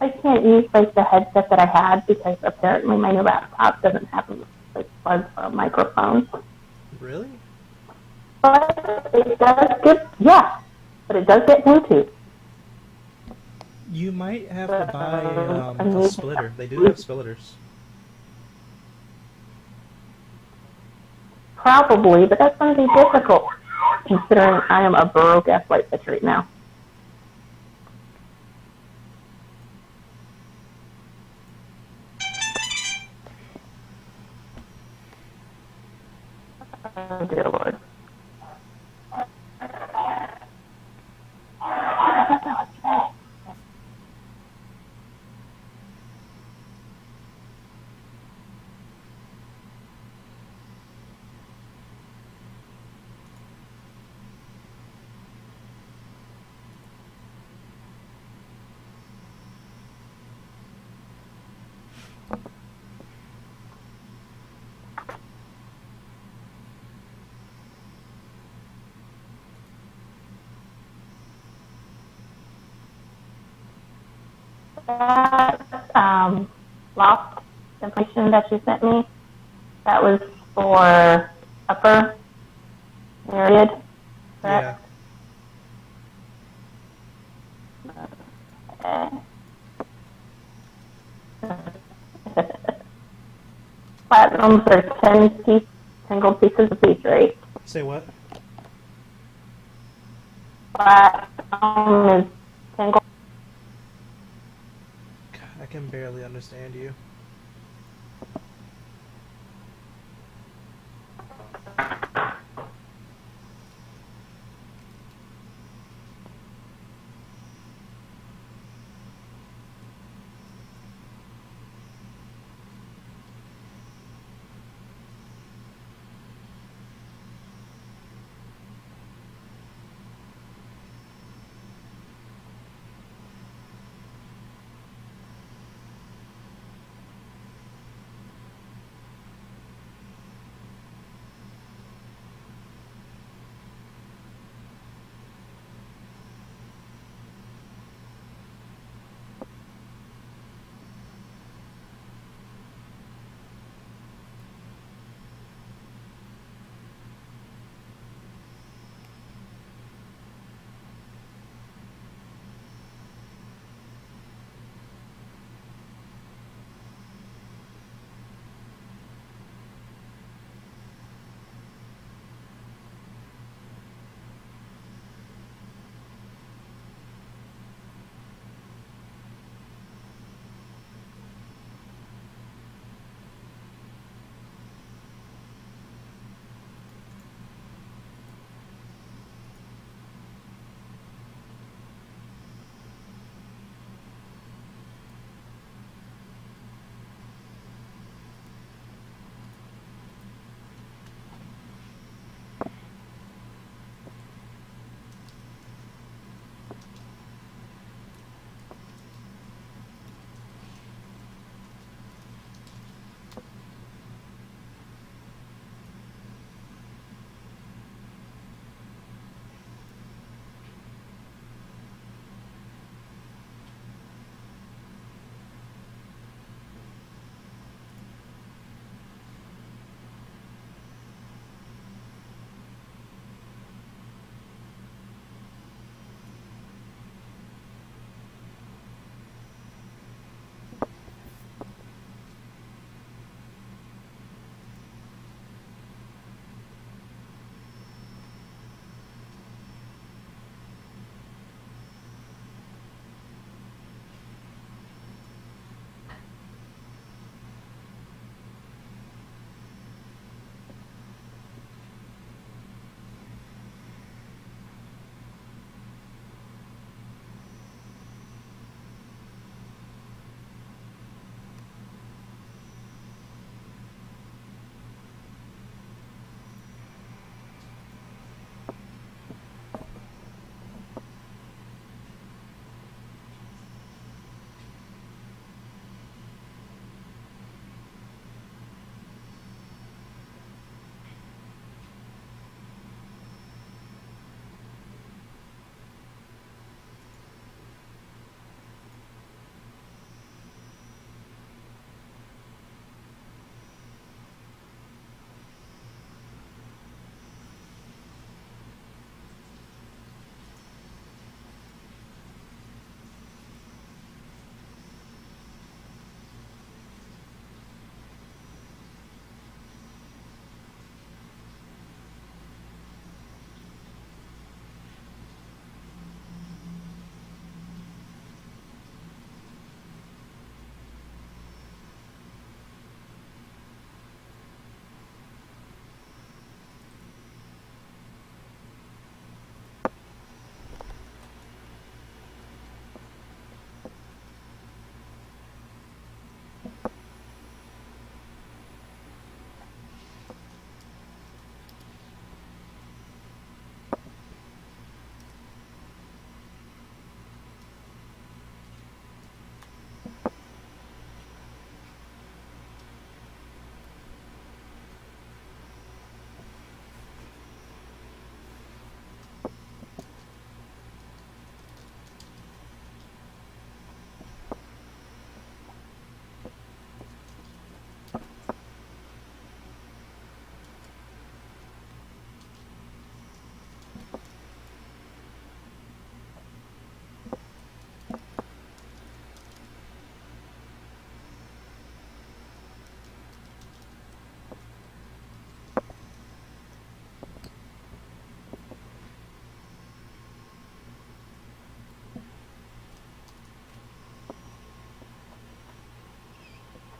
I can't use like the headset that I had because apparently my new laptop doesn't have like plug for a microphone. Really? But it does get but it does get Bluetooth. You might have to buy So I'm a using splitter. They do have splitters. probably, but that's going to be difficult considering I am a broke athlete pitcher right now. Oh dear Lord. That lost information that you sent me, that was for upper period, Yeah. correct? Okay. Platinums are 10 single pieces of each, right? Say what? Platinum is single. God, I can barely understand you.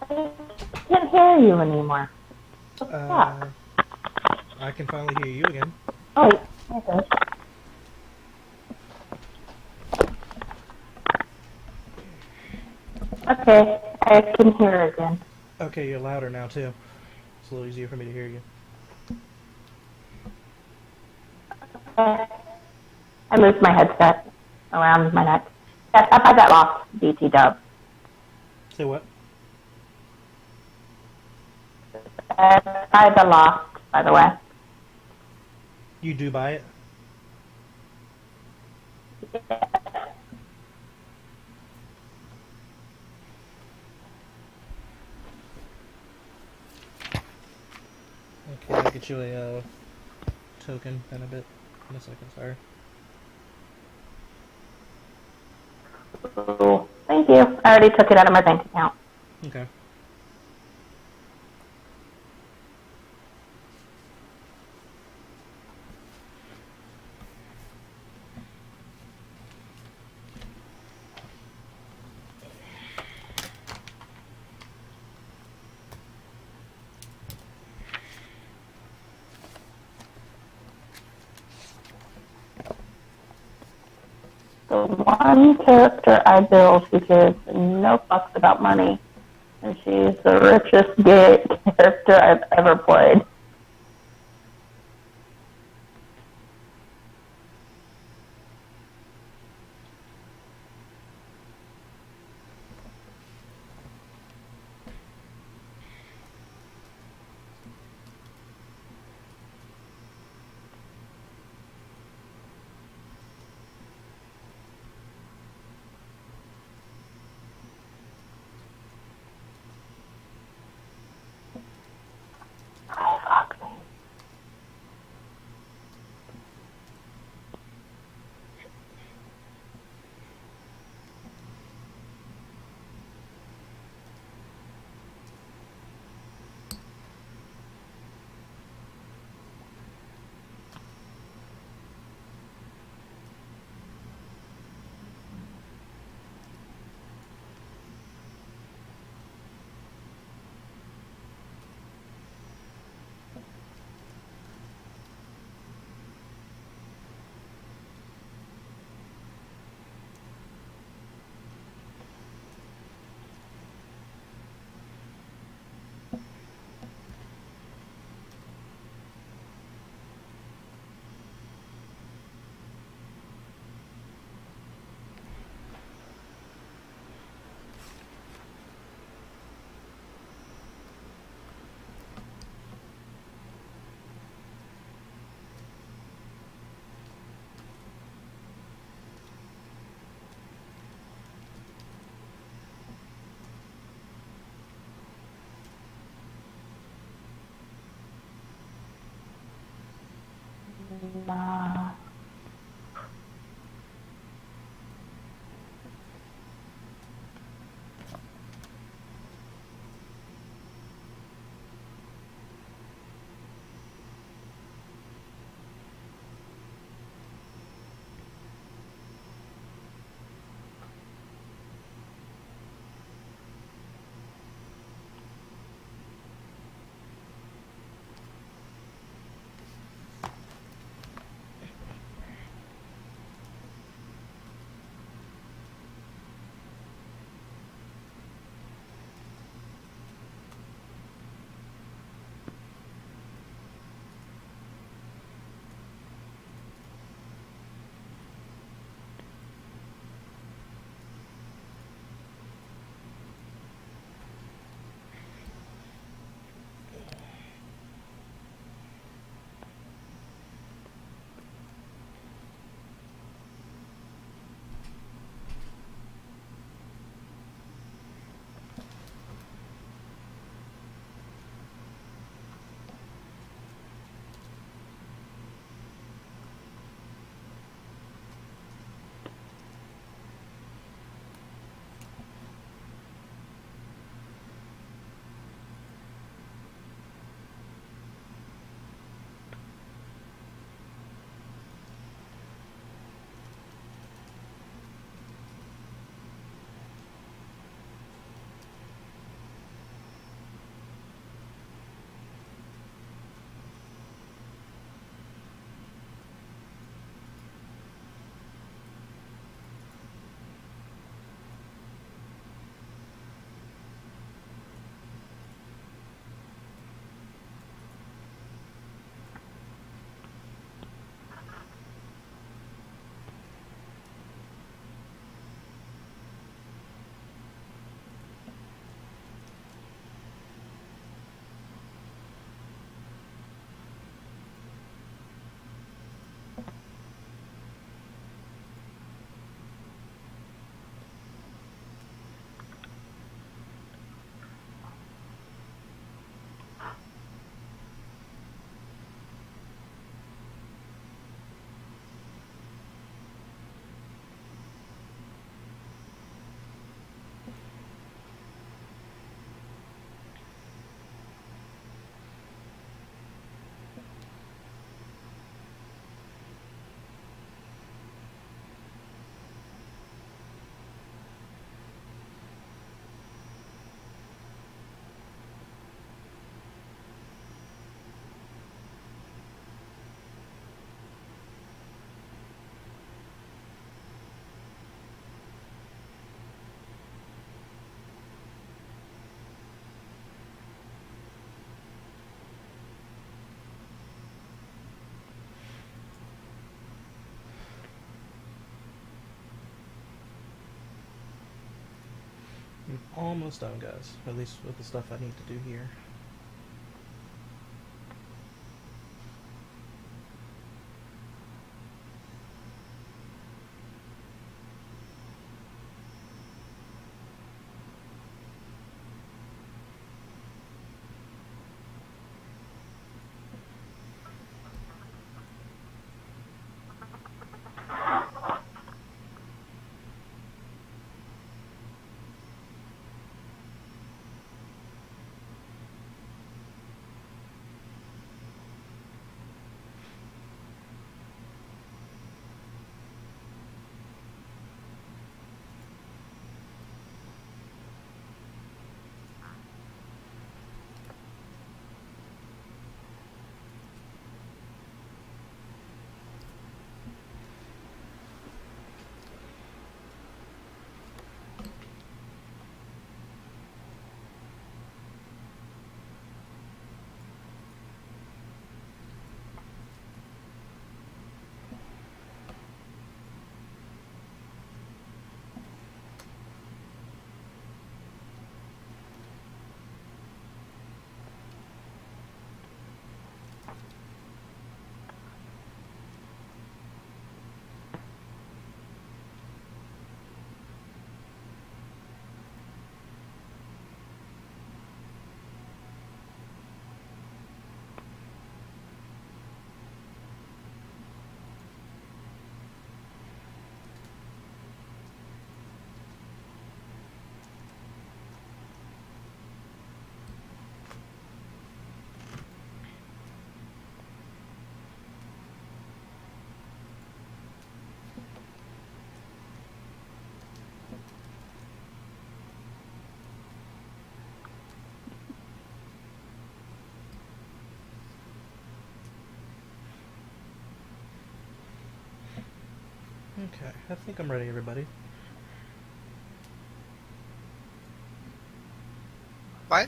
I can't hear you anymore. I can finally hear you again. Oh, okay. Okay, I can hear again. Okay, you're louder now too. It's a little easier for me to hear you. I moved my headset around my neck. Yes, up by that loft, BT dub. Say what? By the loft, by the way. You do buy it? Okay, I'll get you a token in a bit. In a second, sorry. Ooh, thank you. I already took it out of my bank account. Okay. The one character I build who gives no fucks about money, and she's the richest gay character I've ever played. Oh, fuck me. Nah. I'm almost done, guys. At least with the stuff I need to do here. Okay, I think I'm ready, everybody. What?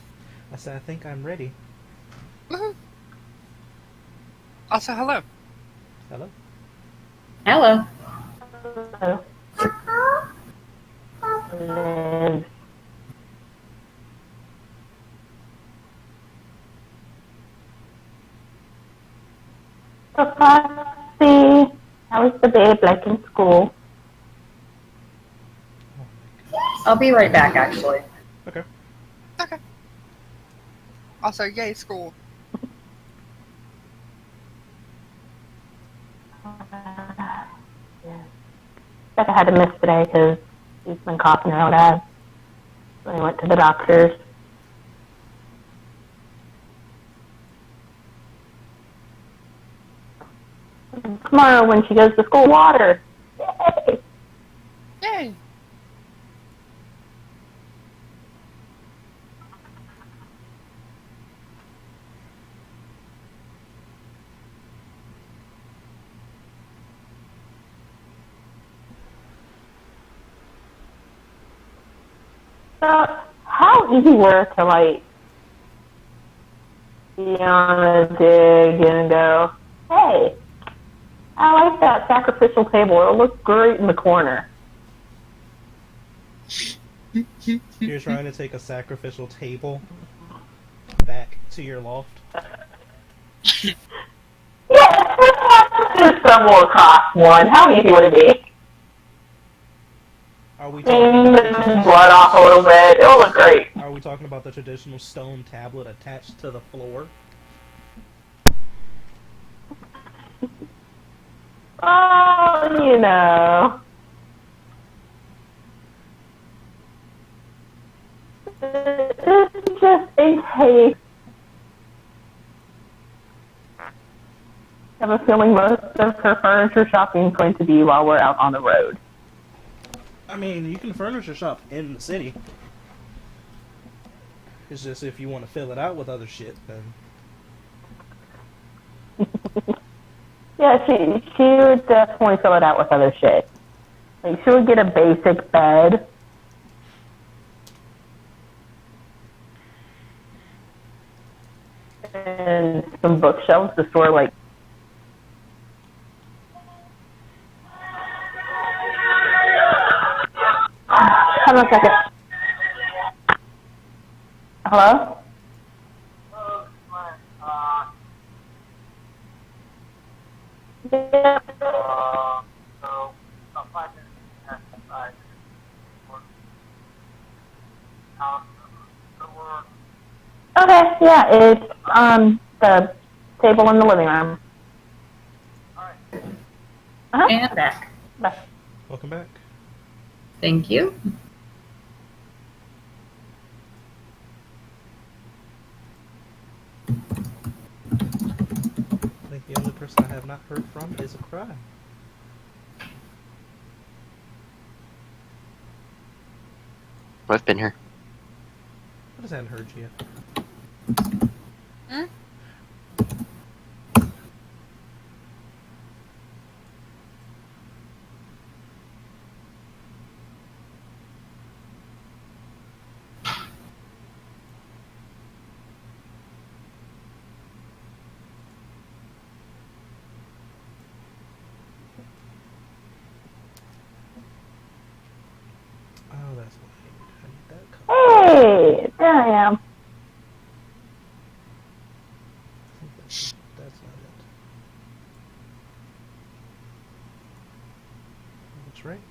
I said I think I'm ready. Woohoo! Also, hello. Hello? Hello. Liz. So, Foxy, how is the babe like in school? I'll be right back, actually. Okay. Okay. Also, yay, school. Yeah. Becca had to miss today because he's been coughing out bad. So he went to the doctor's. Tomorrow when she goes to school, water. Yay! Yay! So, how easy were it to, like, be on a dig and go, hey, I like that sacrificial table. It looks great in the corner. You're trying to take a sacrificial table back to your loft? Yeah, just stumble across one. How easy would it be? Are we Clean talking the about the blood off a little bit. It'll look great. Are we talking about the traditional stone tablet attached to the floor? Oh, you know. It's just a taste. I have a feeling most of her furniture shopping is going to be while we're out on the road. I mean, you can furniture shop in the city. It's just if you want to fill it out with other shit, then... Yeah, she would definitely fill it out with other shit. Like, she would get a basic bed. And some bookshelves to store, like, hold on a second. Hello? Yeah. Okay, yeah, it's on the table in the living room. Uh-huh. And back. Bye. Welcome back. Thank you. I think the only person I have not heard from is a cry. I've been here. I just hadn't heard you yet. Hmm? Oh, that's what I need that color. Hey, there I am. I think that's not it. That's right.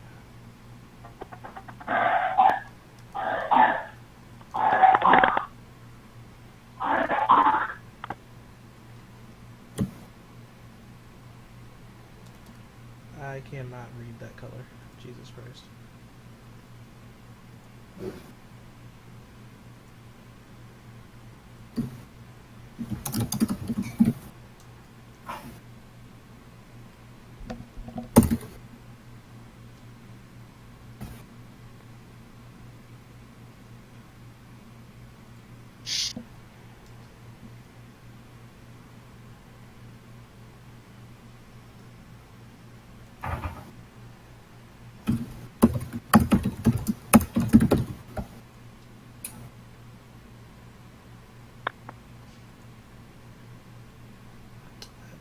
I cannot read that color. Jesus Christ. That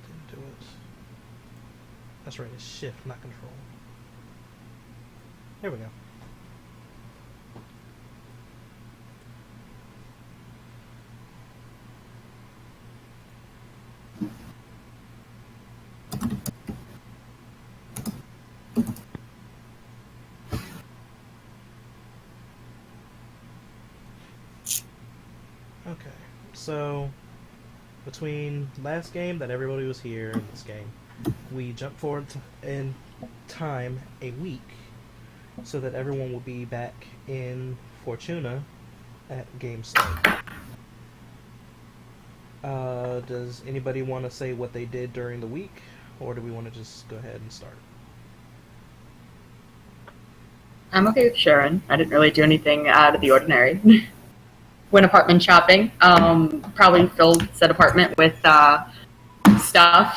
didn't do it. That's right, it's shift, not control. Here we go. Okay, so between last game that everybody was here and this game, we jumped forward in time a week so that everyone will be back in Fortuna at game start. Does anybody want to say what they did during the week, or do we want to just go ahead and start? I'm okay with Sharon. I didn't really do anything out of the ordinary. Went apartment shopping. Probably filled said apartment with stuff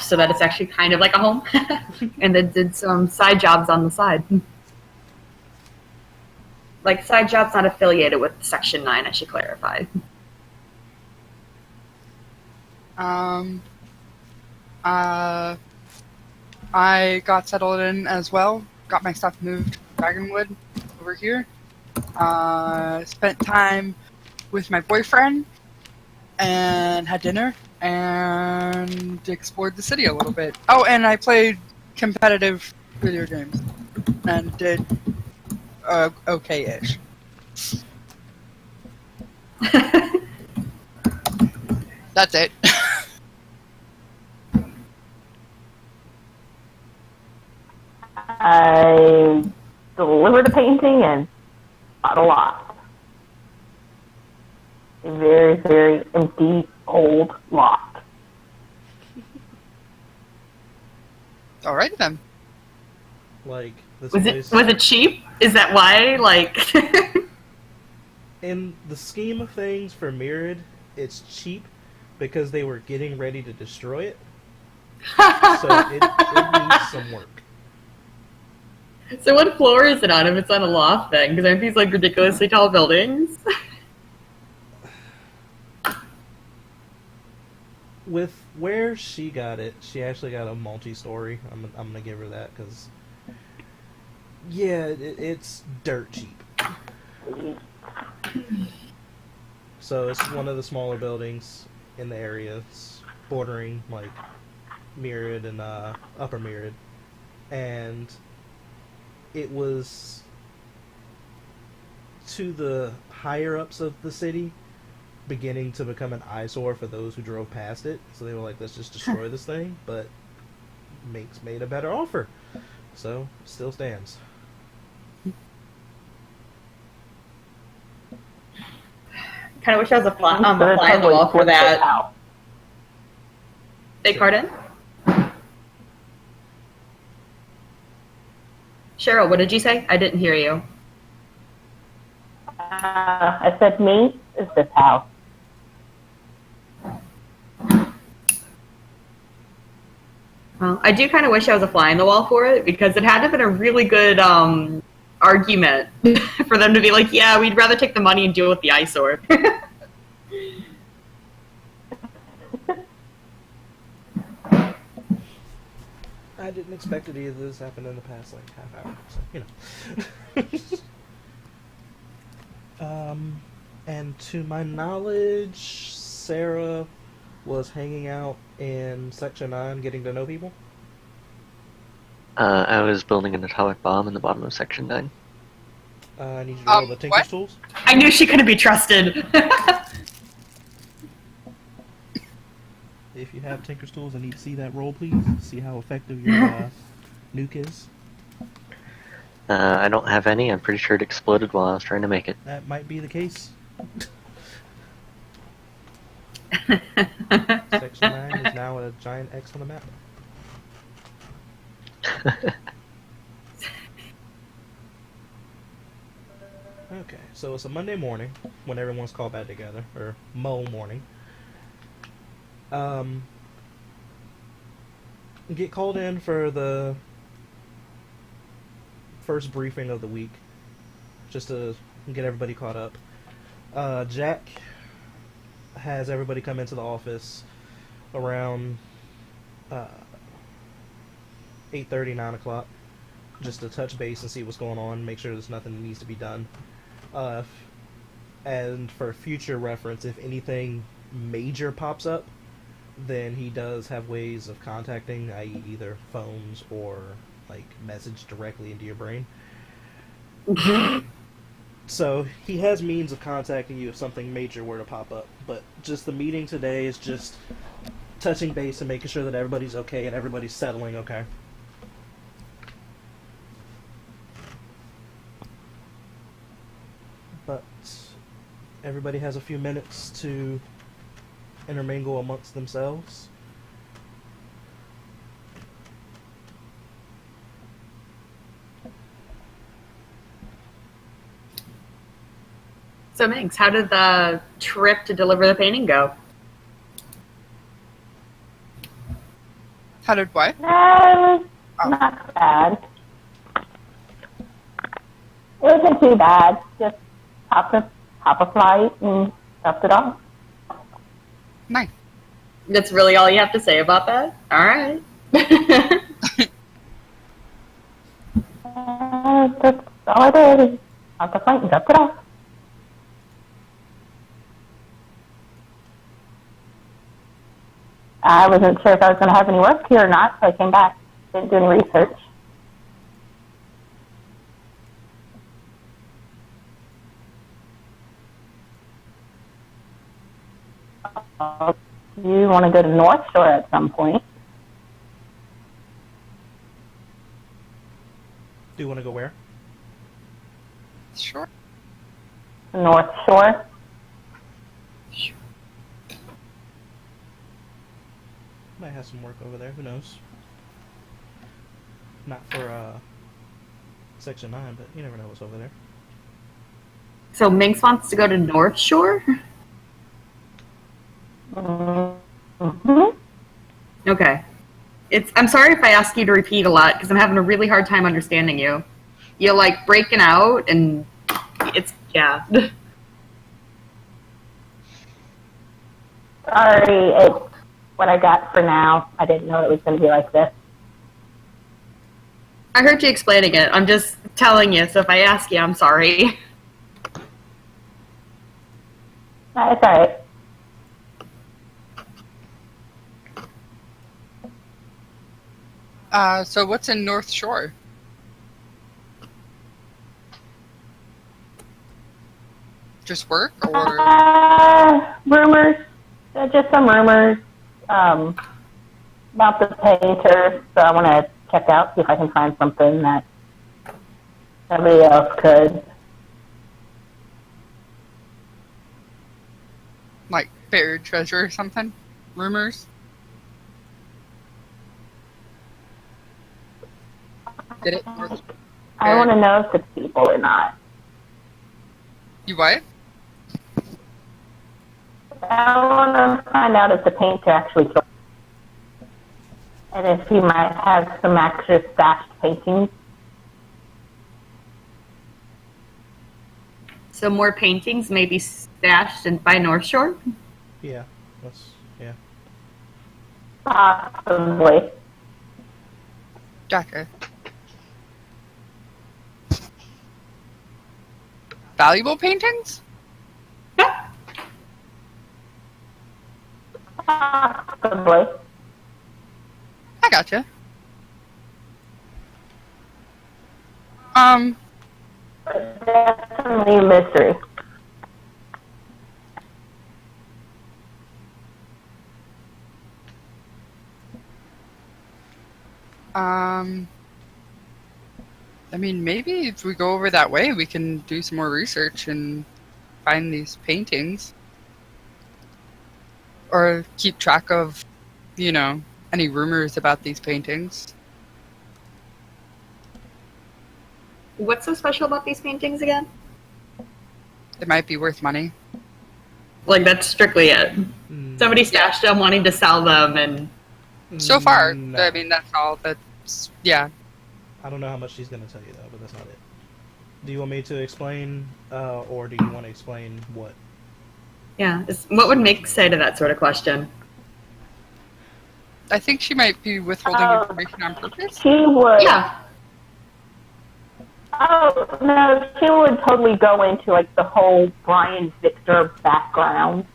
so that it's actually kind of like a home. And then did some side jobs on the side. Like side jobs not affiliated with Section 9, I should clarify. I got settled in as well. Got my stuff moved to Dragonwood over here. Spent time with my boyfriend and had dinner and explored the city a little bit. Oh, and I played competitive video games and did okay-ish. That's it. I delivered a painting and bought a lot. A very, very empty, old lot. Alright then. Like, this Was place... it cheap? Is that why? Like, In the scheme of things for Mirrored, it's cheap because they were getting ready to destroy it. So it needs some work. so what floor is it on if it's on a loft then? Because aren't these like ridiculously tall buildings? With where she got it, she actually got a multi-story. I'm gonna give her that because, yeah, it's dirt cheap. So it's one of the smaller buildings in the area. It's bordering like Myriad and Upper Myriad, and it was to the higher ups of the city beginning to become an eyesore for those who drove past it. So they were like, let's just destroy this thing, but Minx made a better offer. So, still stands. Kind of wish I was a fly on the wall for that. Beg pardon? Cheryl, what did you say? I didn't hear you. I said, me is this house. Well, I do kind of wish I was a fly on the wall for it, because it had to have been a really good argument for them to be like, yeah, we'd rather take the money and deal with the eyesore. I didn't expect it either. This happened in the past like half hour, so you know. And to my knowledge, Sarah was hanging out in Section 9 getting to know people. I was building an atomic bomb in the bottom of Section 9. I need you to roll the Tinker's what? Tools. I knew she couldn't be trusted. If you have Tinker's Tools, I need to see that roll, please. See how effective your nuke is. I don't have any. I'm pretty sure it exploded while I was trying to make it. That might be the case. Section 9 is now a giant X on the map. Okay, so it's a Monday morning when everyone's called back together, or Mo morning. Get called in for the first briefing of the week, just to get everybody caught up. Jack has everybody come into the office around 8:30, 9 o'clock, just to touch base and see what's going on, make sure there's nothing that needs to be done. And for future reference, if anything major pops up, then he does have ways of contacting, i.e. either phones or like message directly into your brain. So he has means of contacting you if something major were to pop up. But just the meeting today is just touching base and making sure that everybody's okay and everybody's settling okay. But everybody has a few minutes to intermingle amongst themselves. So, Minx, how did the trip to deliver the painting go? How did what? No, not bad. It wasn't too bad. Just hop a flight and stuffed it off. Nice. That's really all you have to say about that? All right. That's all I did. Hop a flight and stuffed it off. I wasn't sure if I was going to have any work here or not, so I came back. Didn't do any research. You want to go to North Shore at some point. Do you want to go where? Sure. North Shore. Might have some work over there, who knows? Not for Section 9, but you never know what's over there. So Minx wants to go to North Shore? Mm-hmm. Okay. I'm sorry if I ask you to repeat a lot, because I'm having a really hard time understanding you. You're like breaking out, and yeah. Sorry, it's what I got for now. I didn't know it was going to be like this. I heard you explaining it. I'm just telling you, so if I ask you, I'm sorry. It's alright. So what's in North Shore? Just work or? Rumors. Just some rumors about the painter. So I want to check out, see if I can find something that somebody else could. Like buried treasure or something? Rumors? Get it? I want to know if it's people or not. You what? I want to find out if the painter actually killed him. And if he might have some extra stashed paintings. So more paintings may be stashed by North Shore? Yeah, that's yeah. Possibly. Gotcha. Valuable paintings? Possibly. I gotcha. Definitely a mystery. I mean, maybe if we go over that way, we can do some more research and find these paintings. Or keep track of, any rumors about these paintings. What's so special about these paintings again? It might be worth money. Like, that's strictly it. Somebody stashed them, wanting to sell them, and... So far, No. I mean, that's all. That's, yeah. I don't know how much she's going to tell you, though, but that's not it. Do you want me to explain, or do you want to explain what? Yeah, what would make say to that sort of question? I think she might be withholding information on purpose. She would. Yeah. Oh, no, she would totally go into, like, the whole Brian Victor background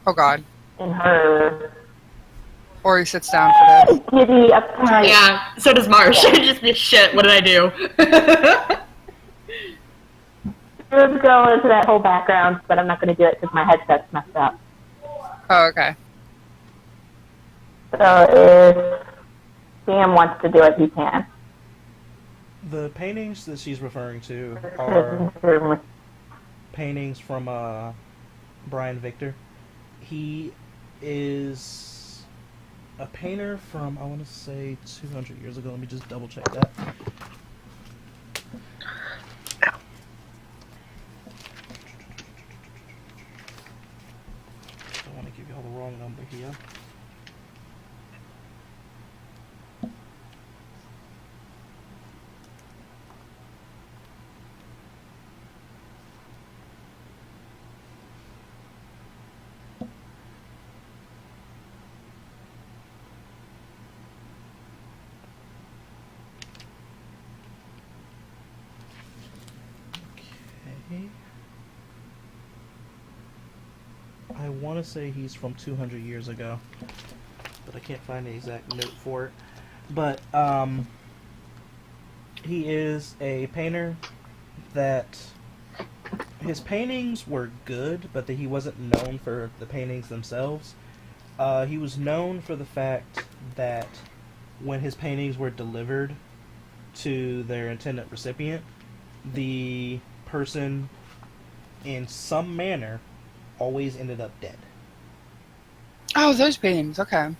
Oh, God. in her Or he sits down for this. giddy uptight. Yeah, so does Marsh. It'd just be shit, what did I do? She would go into that whole background, but I'm not going to do it because my headset's messed up. Oh, okay. So if Sam wants to do it, he can. The paintings that she's referring to are paintings from Brian Victor. He is a painter from, I want to say, 200 years ago. Let me just double check that. Don't want to give you all the wrong number here. I want to say he's from 200 years ago, but I can't find the exact note for it. But he is a painter that his paintings were good, but that he wasn't known for the paintings themselves. He was known for the fact that when his paintings were delivered to their intended recipient, the person, in some manner, always ended up dead. Oh, those paintings. Okay.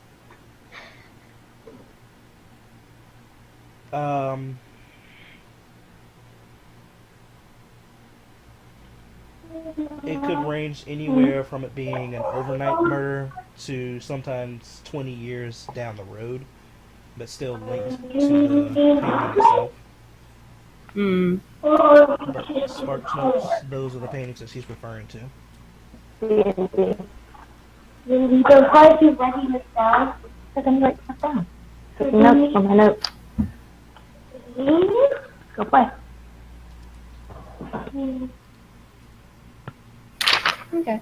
It could range anywhere from it being an overnight murder to sometimes 20 years down the road, but still linked to the painting itself. But Sparks notes, those are the paintings that she's referring to. So why are you writing this down? Because I'm writing this down. Taking notes from my notes. Go play. Okay.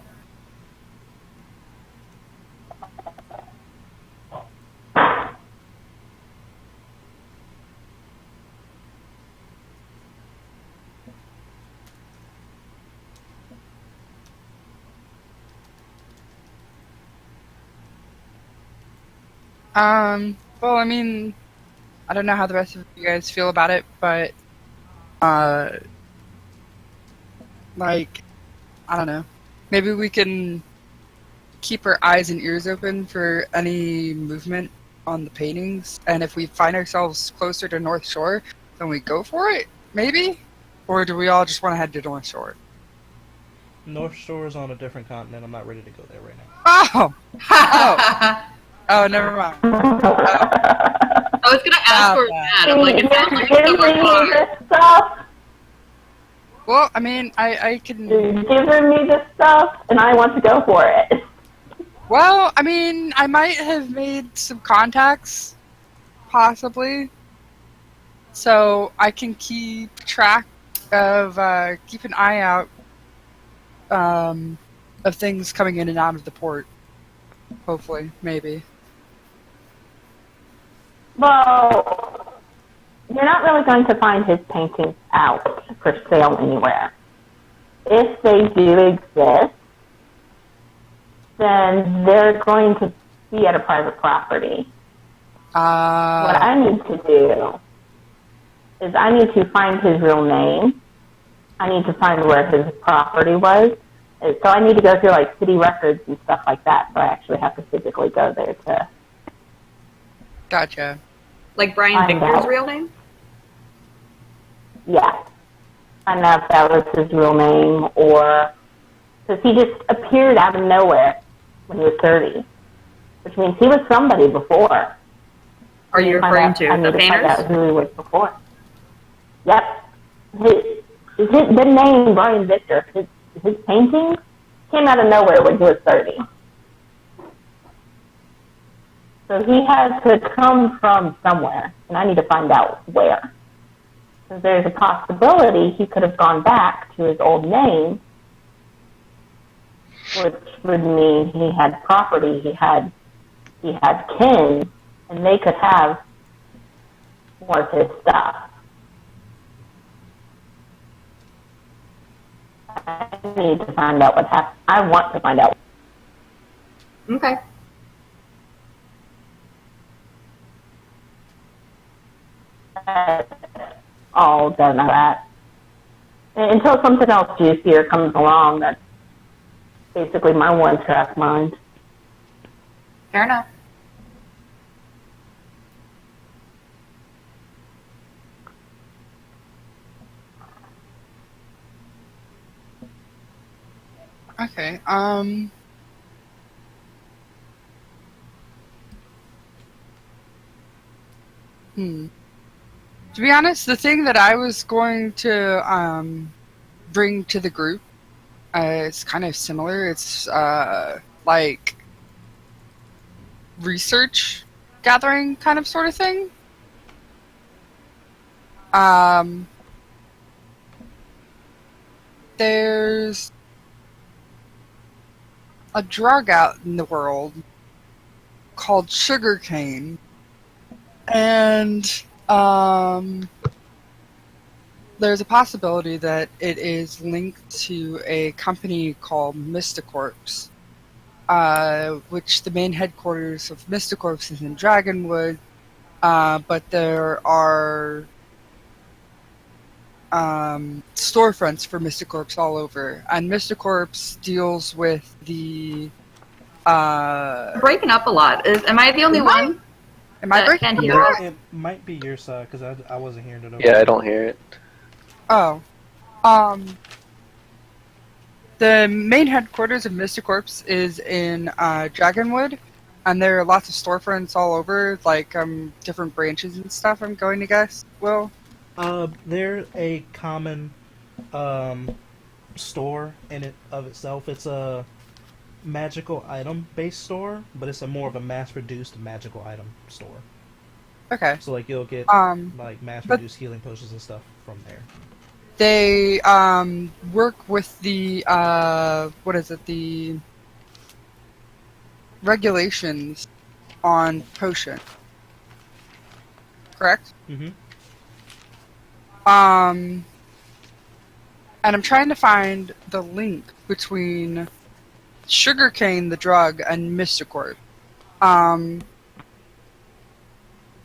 Well, I mean, I don't know how the rest of you guys feel about it, but, like, I don't know. Maybe we can keep our eyes and ears open for any movement on the paintings, and if we find ourselves closer to North Shore, then we go for it, maybe? Or do we all just want to head to North Shore? North Shore is on a different continent. I'm not ready to go there right now. Oh! Oh, never mind. I was gonna ask where it's at. I'm like, it sounds like Give it's somewhere me far. the stuff. Well, I mean, I can... You're giving me the stuff, and I want to go for it. Well, I mean, I might have made some contacts, possibly. So I can keep track of, keep an eye out of things coming in and out of the port. Hopefully, maybe. Well, you're not really going to find his paintings out for sale anywhere. If they do exist, then they're going to be at a private property. What I need to do is I need to find his real name. I need to find where his property was. So I need to go through like city records and stuff like that. So I actually have to physically go there to. Gotcha. Like Brian Victor's real name? Yeah. I know if that was his real name or because he just appeared out of nowhere when he was 30, which means he was somebody before. Are you referring to the painters? painters? Find out who he was before. Yep. The name Brian Victor, his paintings came out of nowhere when he was 30. So he has to come from somewhere, and I need to find out where. So there's a possibility he could have gone back to his old name, which would mean he had property, he had kin, and they could have more of his stuff. I need to find out what happened. I want to find out. Okay. All done of that. Until something else juicier comes along, that's basically my one-track mind. Fair enough. Okay, To be honest, the thing that I was going to bring to the group is kind of similar. It's like research gathering kind of sort of thing. There's a drug out in the world called sugarcane, and there's a possibility that it is linked to a company called Mysticorps, which the main headquarters of Mysticorps is in Dragonwood, but there are storefronts for Mysticorps all over, and Mysticorps deals with the Breaking up a lot. Am I the only one? Am I breaking can't up? hear us? It might be your side because I wasn't hearing it over. Yeah, I don't hear it. Oh. The main headquarters of Mysticorps is in Dragonwood, and there are lots of storefronts all over, like different branches and stuff, I'm going to guess, Will? They're a common store in it of itself. It's a magical item based store, but it's a more of a mass produced magical item store. Okay. So like you'll get like mass but- produced healing potions and stuff from there. They work with the the regulations on potion. Correct? Mm-hmm. And I'm trying to find the link between sugarcane, the drug, and Mysticorp.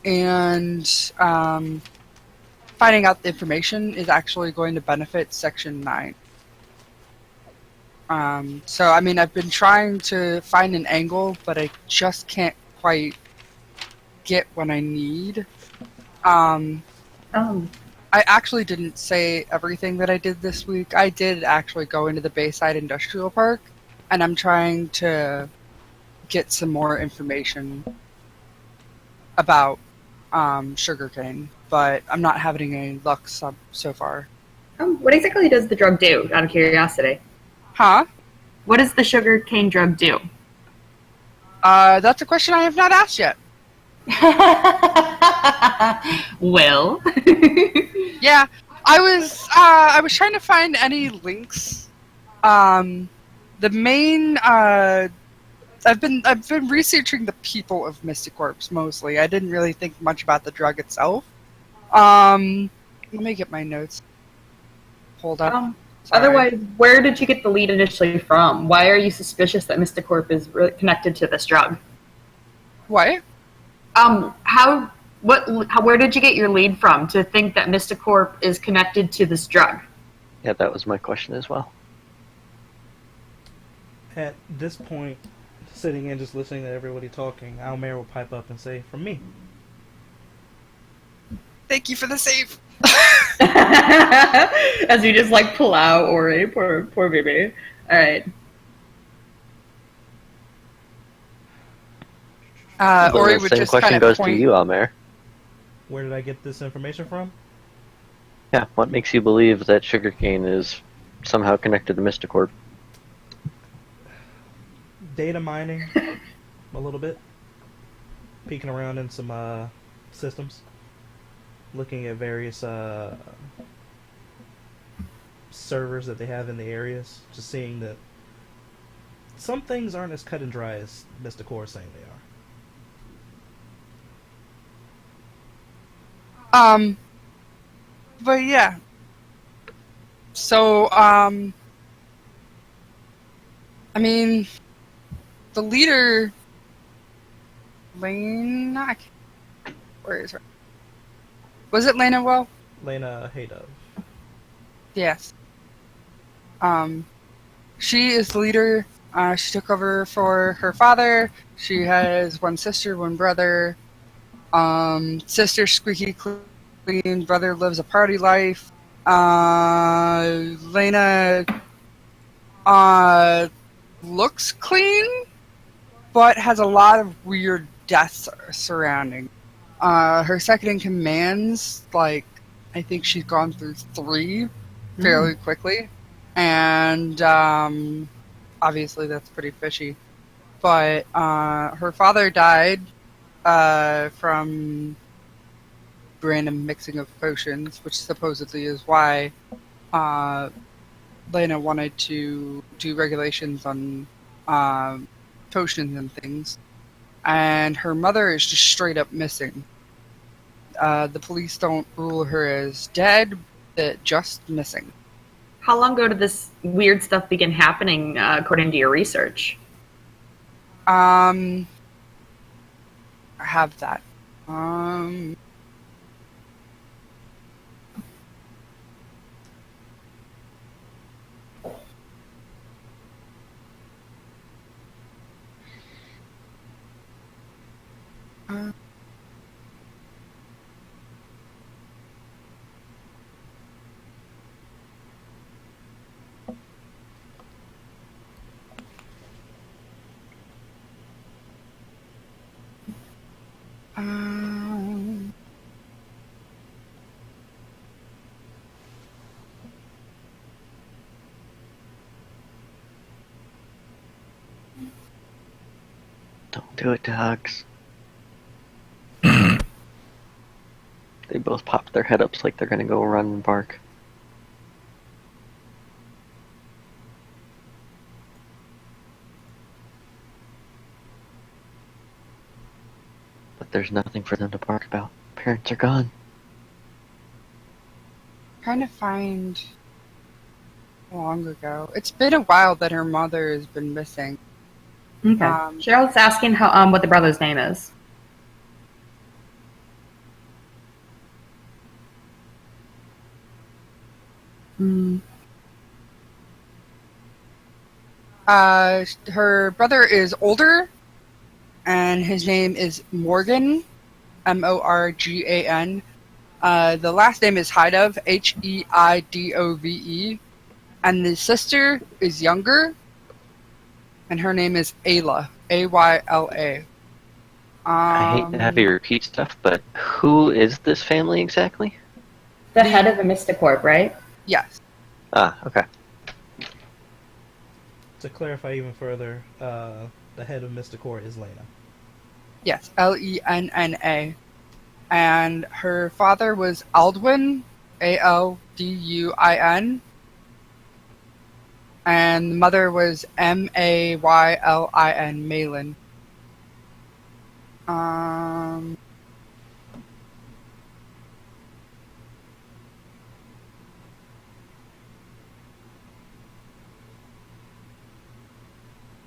and finding out the information is actually going to benefit Section 9. So, I mean, I've been trying to find an angle, but I just can't quite get what I need. I actually didn't say everything that I did this week. I did actually go into the Bayside Industrial Park, and I'm trying to get some more information about sugarcane, but I'm not having any luck so far. What exactly does the drug do, out of curiosity? Huh? What does the sugarcane drug do? That's a question I have not asked yet. Well. Yeah, I was trying to find any links. The main I've been researching the people of Mystic Corps mostly. I didn't really think much about the drug itself. Let me get my notes. Hold up. Otherwise, where did you get the lead initially from? Why are you suspicious that Mystic Corp is connected to this drug? What? Where did you get your lead from to think that Mystic Corp is connected to this drug? Yeah, that was my question as well. At this point, sitting and just listening to everybody talking, Almer will pipe up and say, "From me." Thank you for the save. As you just pull out Ori, poor baby. All right. Ori The would same just question kind of goes point. to you, Almer. Where did I get this information from? Yeah, what makes you believe that sugarcane is somehow connected to Mystic Corp? Data mining, a little bit. Peeking around in some systems. Looking at various servers that they have in the areas. Just seeing that some things aren't as cut and dry as Mr. Core is saying they are. But yeah. So, I mean, the leader, Lena, where is her? Was it Lena Well? Lena Haydove. Yes. She is the leader. She took over for her father. She has one sister, one brother. Sister squeaky clean, brother lives a party life. Lena looks clean, but has a lot of weird deaths surrounding. Her second in command's I think she's gone through 3 fairly quickly, and obviously that's pretty fishy. But her father died from random mixing of potions, which supposedly is why Lena wanted to do regulations on potions and things. And her mother is just straight up missing. The police don't rule her as dead, but just missing. How long ago did this weird stuff begin happening, according to your research? I have that. Don't do it, dogs. They both pop their head ups like they're gonna go run and bark. But there's nothing for them to bark about. Parents are gone. Trying to find long ago. It's been a while that her mother has been missing. Okay. Cheryl's asking what the brother's name is. Her brother is older, and his name is Morgan, Morgan. The last name is Heidove, Heidove, and the sister is younger, and her name is Ayla, Ayla. I hate to have you repeat stuff, but who is this family exactly? The head of the Mysticorp, right? Yes. Ah, okay. To clarify even further, the head of Mysticor is Lena. Yes, Lenna. And her father was Aldwin, Aldun, and the mother was Maylin, Malin.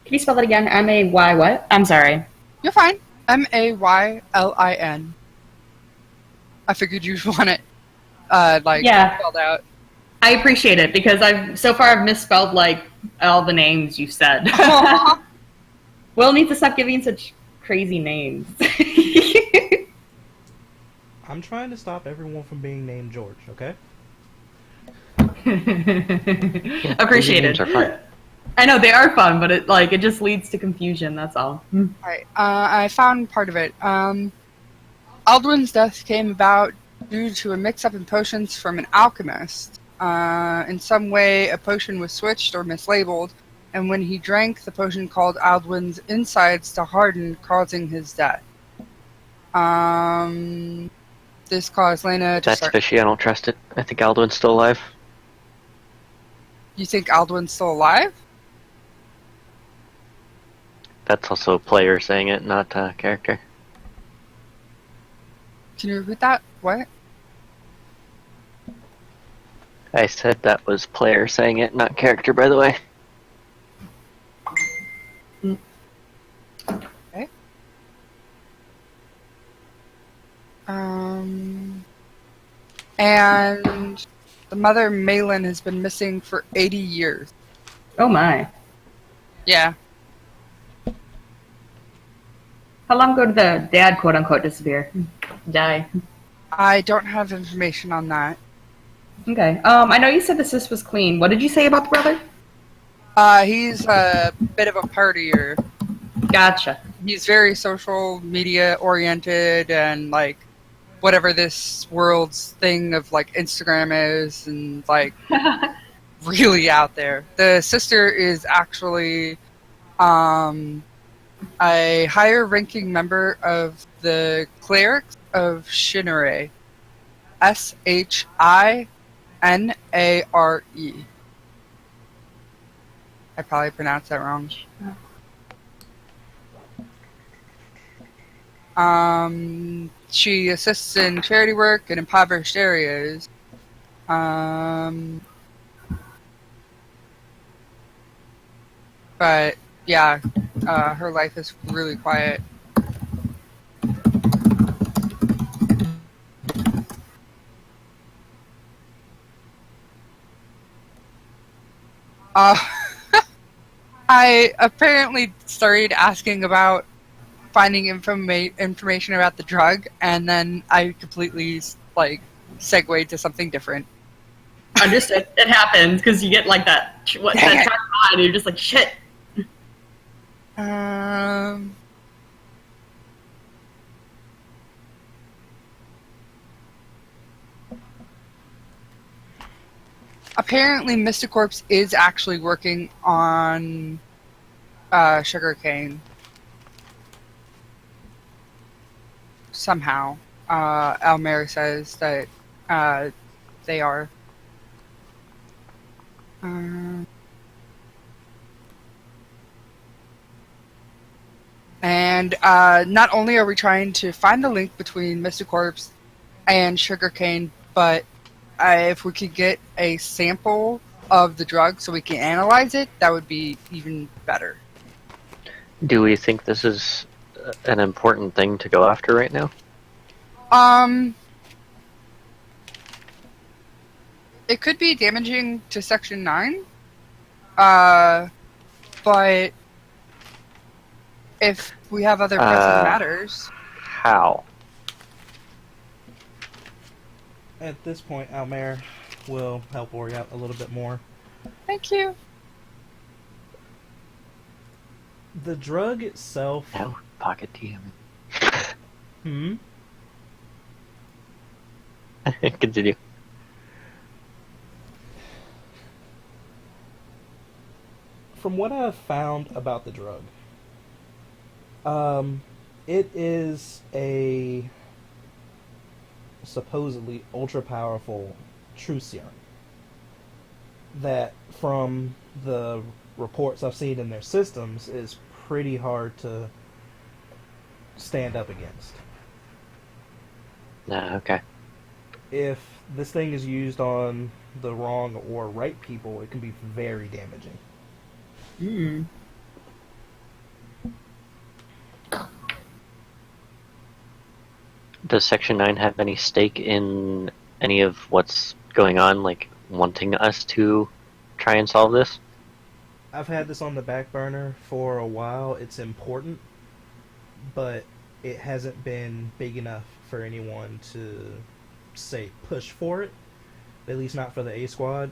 Can you spell that again? M-A-Y what? I'm sorry. You're fine. Maylin. I figured you'd want it, spelled out. I appreciate it because I've misspelled like all the names you said. Will needs to stop giving such crazy names. I'm trying to stop everyone from being named George, okay? Appreciate Names it. are fun. I know they are fun, but it just leads to confusion. That's all. Right. I found part of it. Aldwin's death came about due to a mix-up in potions from an alchemist. In some way, a potion was switched or mislabeled, and when he drank, the potion caused Aldwin's insides to harden, causing his death. This caused Lena to That's start... fishy, I don't trust it. I think Alduin's still alive. You think Aldwin's still alive? That's also a player saying it, not a character. Can you repeat that? What? I said that was player saying it, not character, by the way. Okay. And the mother, Malin, has been missing for 80 years. Oh my. Yeah. How long ago did the dad, quote unquote, disappear? Die. I don't have information on that. Okay. I know you said the sis was clean. What did you say about the brother? He's a bit of a partier. Gotcha. He's very social media oriented and like whatever this world's thing of like Instagram is and like really out there. The sister is actually a higher ranking member of the clerics of Shinare. Shinare. I probably pronounced that wrong. She assists in charity work in impoverished areas. But yeah, her life is really quiet. I apparently started asking about finding information about the drug, and then I completely segued to something different. Understood. It happens because you get like that. That time on, and you're just like shit. Apparently, Mysticorp is actually working on sugarcane. Somehow. Almer says that they are. And not only are we trying to find the link between Mysticorp and sugarcane, but if we could get a sample of the drug so we can analyze it, that would be even better. Do we think this is an important thing to go after It could be damaging to Section 9, but if we have other pressing matters... How? At this point, Almere will help Ori out a little bit more. Thank you. The drug itself... No, pocket DM. Continue. From what I've found about the drug, it is a supposedly ultra-powerful true serum that, from the reports I've seen in their systems, is pretty hard to stand up against. Okay. If this thing is used on the wrong or right people, it can be very damaging. Does Section 9 have any stake in any of what's going on, like wanting us to try and solve this? I've had this on the back burner for a while. It's important, but it hasn't been big enough for anyone to, say, push for it. At least not for the A squad.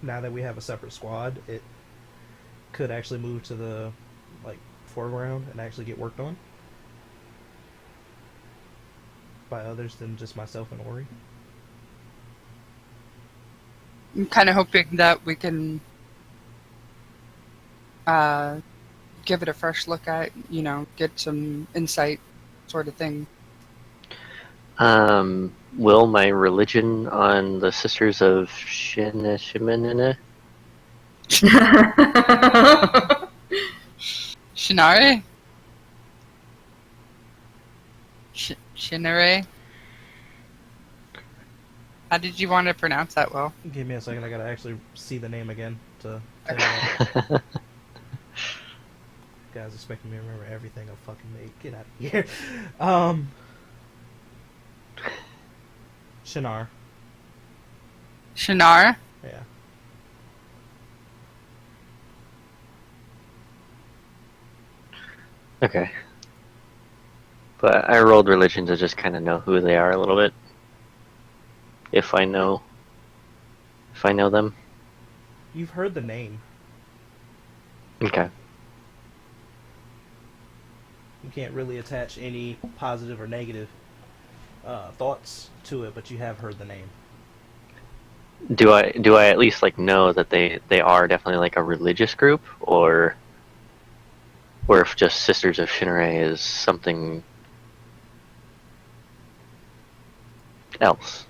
Now that we have a separate squad, it could actually move to the foreground and actually get worked on by others than just myself and Ori. I'm kind of hoping that we can give it a fresh look at, get some insight sort of thing. Will my religion on the Sisters of Shimanina? Shinare? Shinare? How did you want to pronounce that, Will? Give me a second, I gotta actually see the name again to tell Okay. you. Guys expecting me to remember everything I fucking made. Get out of here. Shinar. Shinar? Yeah. Okay. But I rolled religion to just kind of know who they are a little bit. If I know them. You've heard the name. Okay. You can't really attach any positive or negative thoughts to it, but you have heard the name. Do I at least know that they are definitely a religious group, or if just Sisters of Shinare is something else?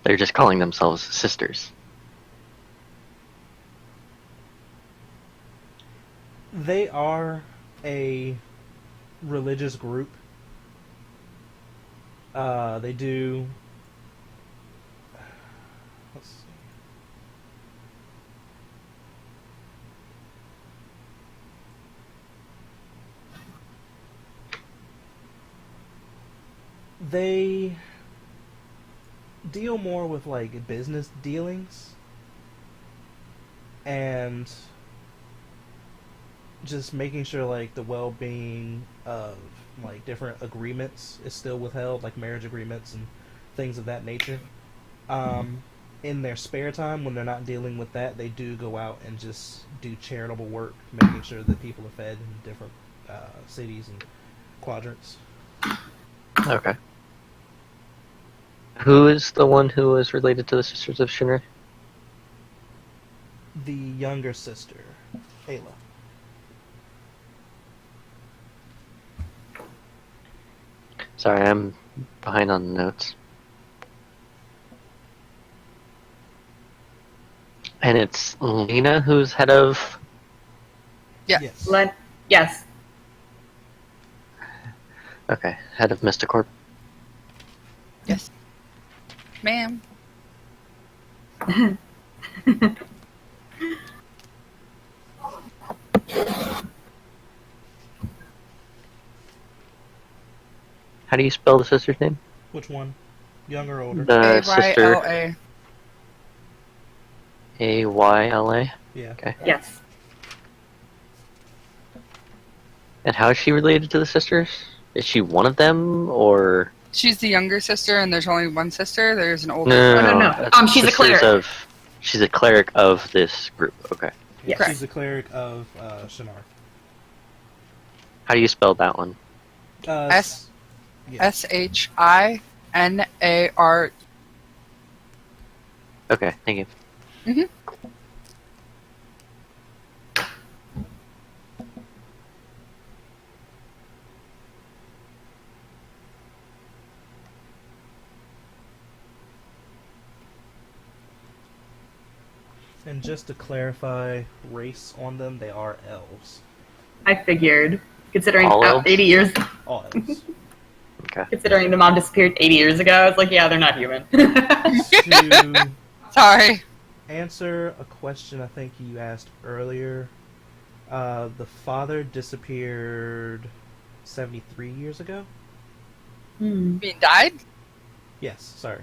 They're just calling themselves sisters. They are a religious group. They do... Let's see. They deal more with business dealings and just making sure the well-being of different agreements is still withheld, like marriage agreements and things of that nature. In their spare time, when they're not dealing with that, they do go out and just do charitable work, making sure that people are fed in different cities and quadrants. Okay. Who is the one who is related to the Sisters of Shinare? The younger sister, Ayla. Sorry, I'm behind on the notes. And it's Lena who's head of... Yeah. Yes. Yes. Okay, head of Mysticorp. Yes. Ma'am. How do you spell the sister's name? Which one? Young or older? The sister Ayla. Ayla. Yeah. Okay. Yes. And how is she related to the sisters? Is she one of them, or She's the younger sister, and there's only one sister. There's an older. No. She's a cleric. She's a cleric of this group. Okay. Yeah, Yes. she's the cleric of Shinar. How do you spell that one? Shinar. Okay, thank you. Mm-hmm. And just to clarify race on them, they are elves. I figured, considering All elves? 80 years, All elves. Okay. considering the mom disappeared 80 years ago, I was like, yeah, they're not human. To Sorry. answer a question I think you asked earlier, the father disappeared 73 years ago? Being died? Yes, sorry.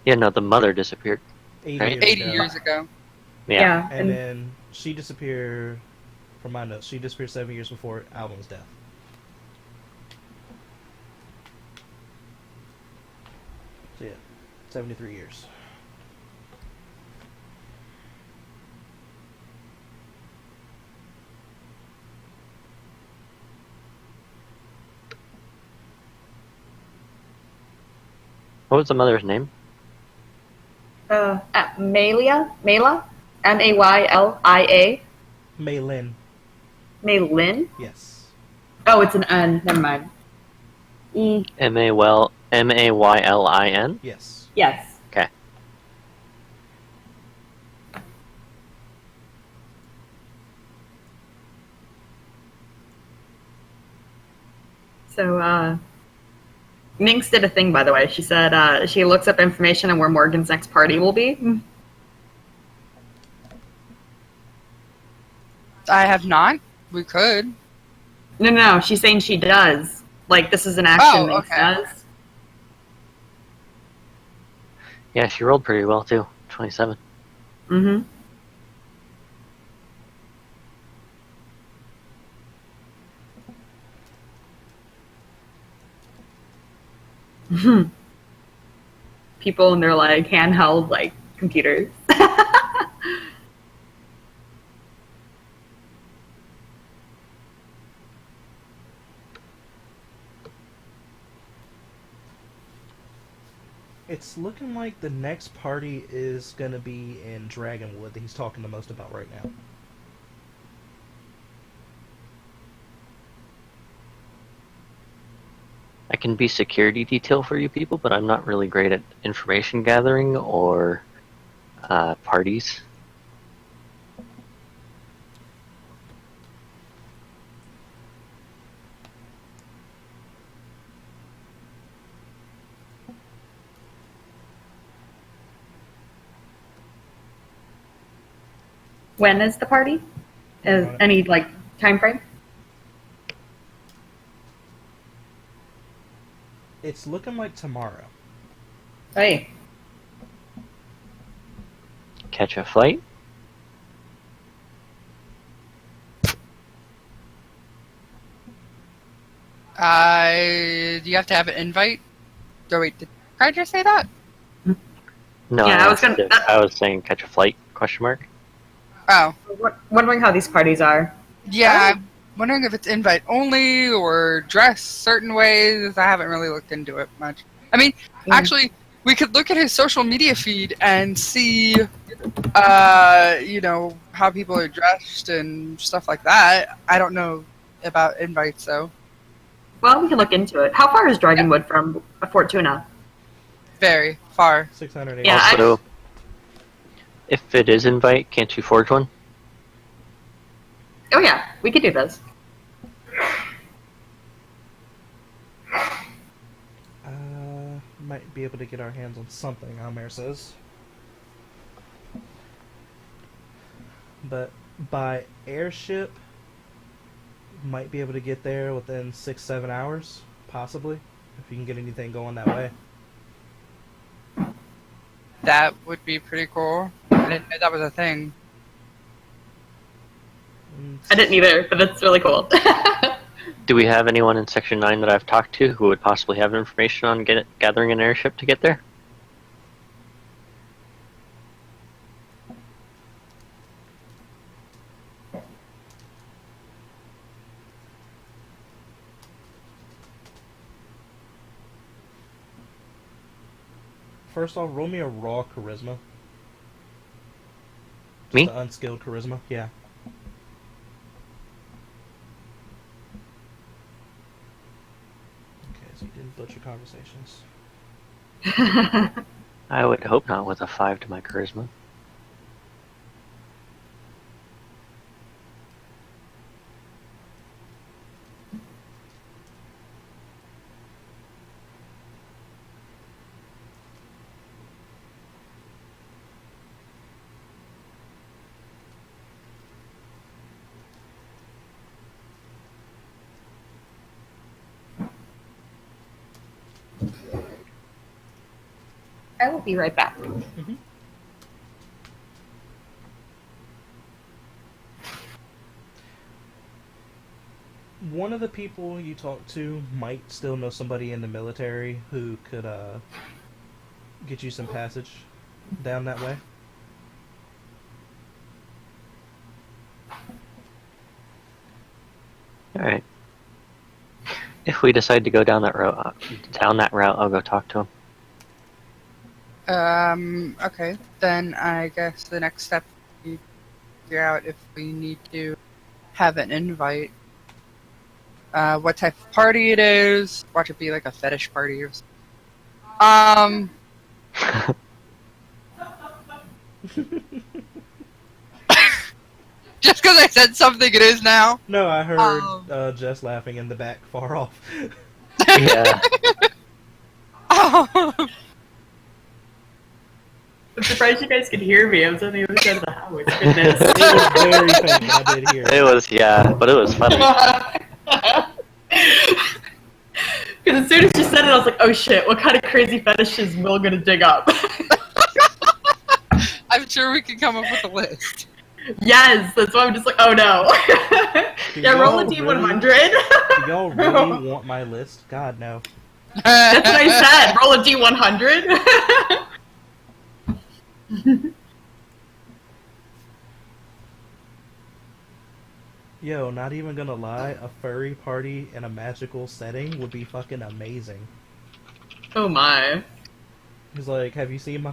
Yeah, no, the mother disappeared. 80 Right. years 80 ago. years ago. Yeah. And then she disappeared, from my notes, she disappeared 7 years before Alvin's death. So yeah, 73 years. What was the mother's name? Mayla? Maylia? Maylin, Maylin? yes. Oh, it's an N. Never mind. Maylin? Yes. Yes. Okay. So, Minx did a thing, by the way. She said she looks up information on where Morgan's next party will be. I have not. We could. No. She's saying she does. Like, this is an action Minx okay. does. Yeah, she rolled pretty well too. 27. Mm-hmm. People and their like handheld like computers. It's looking like the next party is going to be in Dragonwood that he's talking the most about right now. I can be security detail for you people, but I'm not really great at information gathering or parties. When is the party? Any like time frame? It's looking like tomorrow. Hey. Catch a flight? Do you have to have an invite? Oh, wait, did I just say that? No, Yeah, I was saying catch a flight, question mark. Oh. Wondering how these parties are. Yeah, I'm wondering if it's invite only or dress certain ways. I haven't really looked into it much. I mean, actually, we could look at his social media feed and see, how people are dressed and stuff like that. I don't know about invites, though. Well, we can look into it. How far is Dragonwood from Fortuna? Very far. 680. Yeah, Also, if it is invite, can't you forge one? Oh yeah, we could do this. Might be able to get our hands on something, Almer says. But by airship, might be able to get there within 6-7 hours. Possibly, if you can get anything going that way. That would be pretty cool. I didn't know that was a thing. I didn't either, but that's really cool. Do we have anyone in Section 9 that I've talked to who would possibly have information on gathering an airship to get there? First off, roll me a raw charisma. Me? Just the unskilled charisma, yeah. Okay, so you didn't butcher conversations. I would hope not with a 5 to my charisma. I will be right back. Mm-hmm. One of the people you talk to might still know somebody in the military who could get you some passage down that way. Alright. If we decide to go down that route, I'll go talk to him. Okay. Then I guess the next step would be to figure out if we need to have an invite. What type of party it is. Watch it be like a fetish party or something. Just because I said something, it is now. No, I heard Jess laughing in the back, far off. Yeah. I'm surprised you guys could hear me. I was on the other side of the house. Goodness. It was very faint, I did hear it. It was, yeah, but it was funny. Because as soon as you said it, I was like, oh shit, what kind of crazy fetish is Will gonna dig up? I'm sure we can come up with a list. Yes, that's why I'm just like, oh no. Yeah, roll a D100. Do y'all really want my list? God, no. That's what I said. Roll a D100. Yo, not even gonna lie, a furry party in a magical setting would be fucking amazing. Oh my. He's like, have you seen my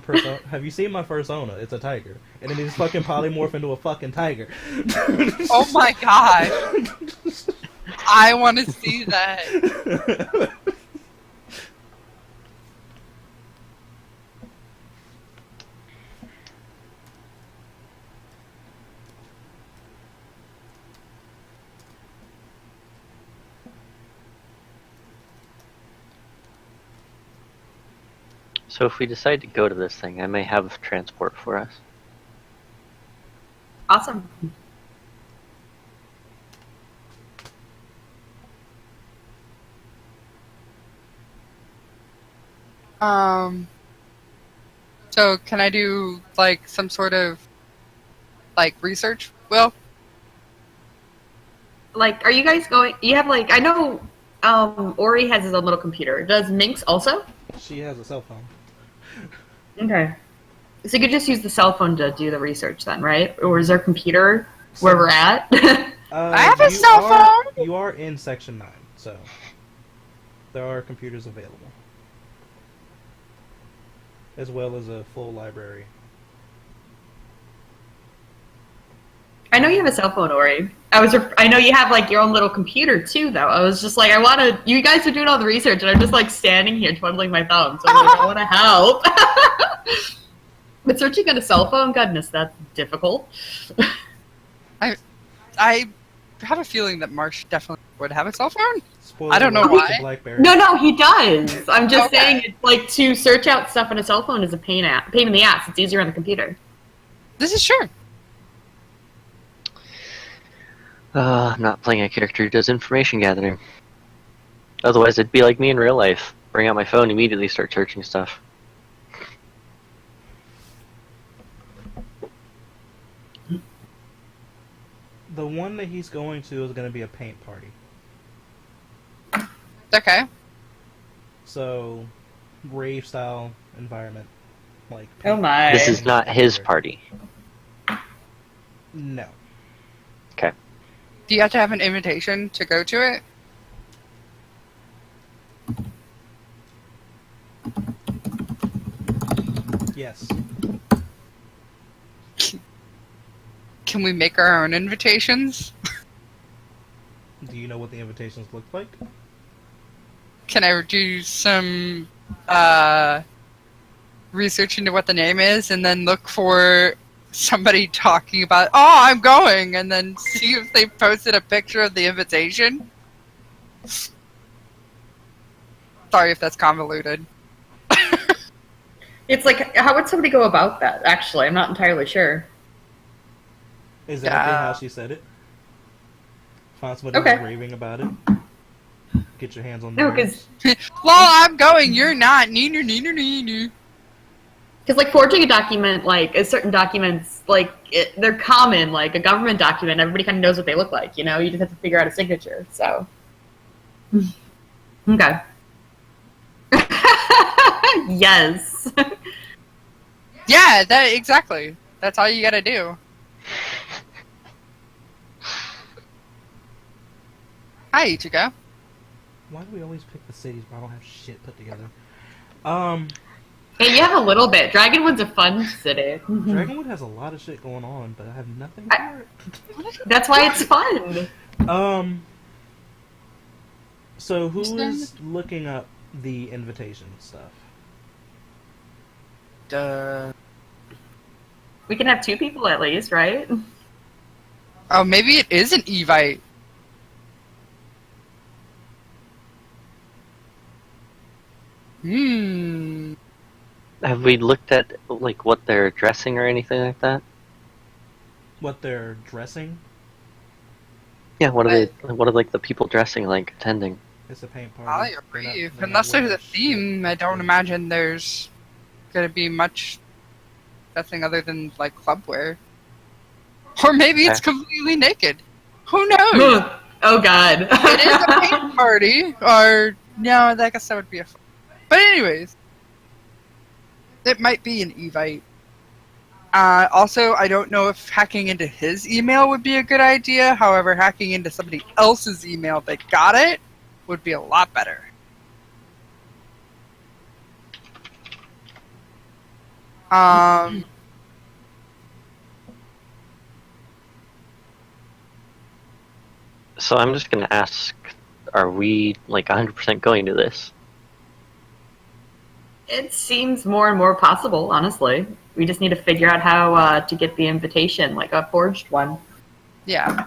have you seen my persona? It's a tiger. And then he just fucking polymorph into a fucking tiger. Oh my god. I want to see that. So if we decide to go to this thing, I may have transport for us. Awesome. So can I do like some sort of like research? Will? Like, are you guys going? You have like, I know, Ori has his own little computer. Does Minx also? She has a cell phone. Okay. So you could just use the cell phone to do the research then, right? Or is there a computer where we're at? I have a cell phone! You are in Section 9, so there are computers available. As well as a full library. I know you have a cell phone, Ori. I know you have like your own little computer too, though. I was just like, you guys are doing all the research, and I'm just like standing here twiddling my thumbs. So I'm like, I want to help. But searching on a cell phone, goodness, that's difficult. I have a feeling that Marsh definitely would have a cell phone. Spoiler I don't know alert, why. it's a BlackBerry. No, he does. I'm just Okay. saying, it's like to search out stuff on a cell phone is a pain in the ass. It's easier on the computer. This is true. Not playing a character who does information gathering. Otherwise, it'd be like me in real life. Bring out my phone, immediately start searching stuff. The one that he's going to is going to be a paint party. Okay. So, rave style environment, like. Oh my! This is not his party. No. Okay. Do you have to have an invitation to go to it? Yes. Can we make our own invitations? Do you know what the invitations look like? Can I do some research into what the name is and then look for somebody talking about, oh, I'm going, and then see if they posted a picture of the invitation? Sorry if that's convoluted. It's like, how would somebody go about that? Actually, I'm not entirely sure. Exactly how she said it. Find somebody who's raving about it. Get your hands on the No, words. because Well, I'm going, you're not. Neener, neener, neener. like forging a document, like certain documents, like they're common. Like a government document, everybody kind of knows what they look like. You know, you just have to figure out a signature. So, okay. Yes. Yeah, that exactly. That's all you gotta do. Hi, Ichigo. Why do we always pick the cities where I don't have shit put together? Hey, you have a little bit. Dragonwood's a fun city. Dragonwood has a lot of shit going on, but I have nothing for it. That's why it's fun. So who is looking up the invitation stuff? We can have 2 people at least, right? Oh, maybe it is an Evite. Have we looked at like what they're dressing or anything like that? What they're dressing? Yeah, what are they? What are like the people dressing like attending? It's a paint party. I agree. Unless there's a theme, I don't imagine there's gonna be much nothing other than like clubwear. Or maybe it's completely naked. Who knows? Oh god. It is a paint party. Or no, I guess that would be a fun. But anyways. It might be an Evite. Also, I don't know if hacking into his email would be a good idea. However, hacking into somebody else's email that got it would be a lot better. So I'm just gonna ask: are we like 100% going to this? It seems more and more possible, honestly. We just need to figure out how to get the invitation, like a forged one. Yeah.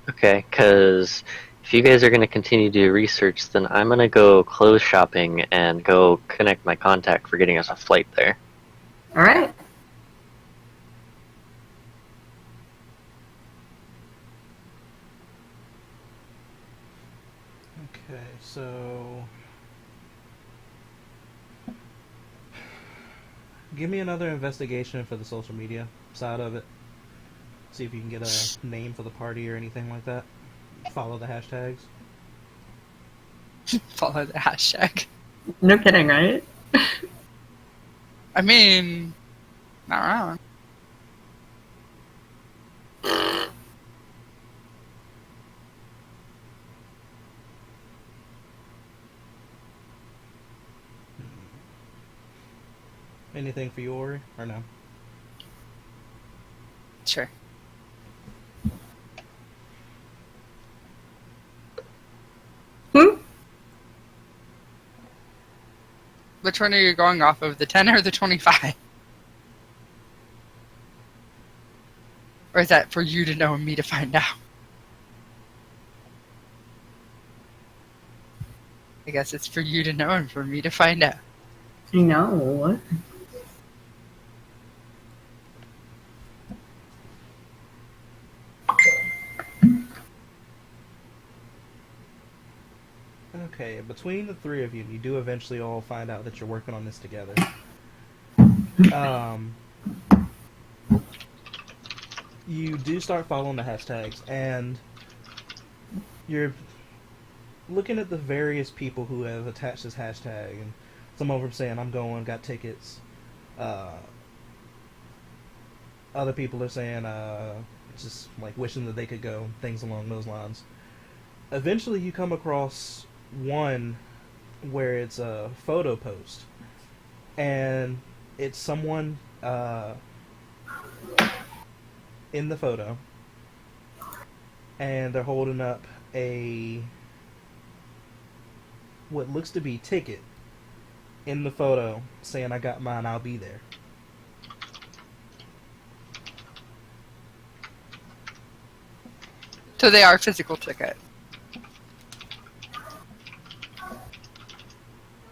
Okay, because if you guys are going to continue to do research, then I'm going to go clothes shopping and go connect my contact for getting us a flight there. All right. Okay, so give me another investigation for the social media side of it. See if you can get a name for the party or anything like that. Follow the hashtags. Follow the hashtag. No kidding, right? I mean, not wrong. Anything for you, Ori, or no? Sure. Which one are you going off of, the 10 or the 25? Or is that for you to know and me to find out? I guess it's for you to know and for me to find out. I know. Okay, between the three of you, you do eventually all find out that you're working on this together. You do start following the hashtags, and you're looking at the various people who have attached this hashtag, and some of them saying, I'm going, got tickets. Other people are saying, just like wishing that they could go, things along those lines. Eventually you come across one where it's a photo post, and it's someone in the photo, and they're holding up what looks to be ticket in the photo, saying, I got mine, I'll be there. So they are physical tickets.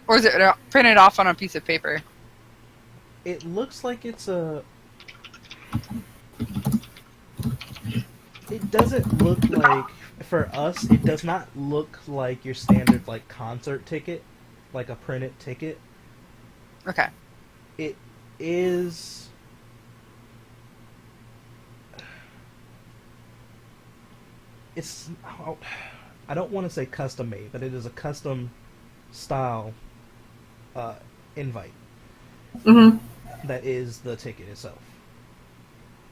Or is it printed off on a piece of paper? It looks like it's a... It doesn't look like... For us, it does not look like your standard, like, concert ticket. Like a printed ticket. Okay. It is... It's... I don't want to say custom made, but it is a custom style invite. Mm-hmm. That is the ticket itself.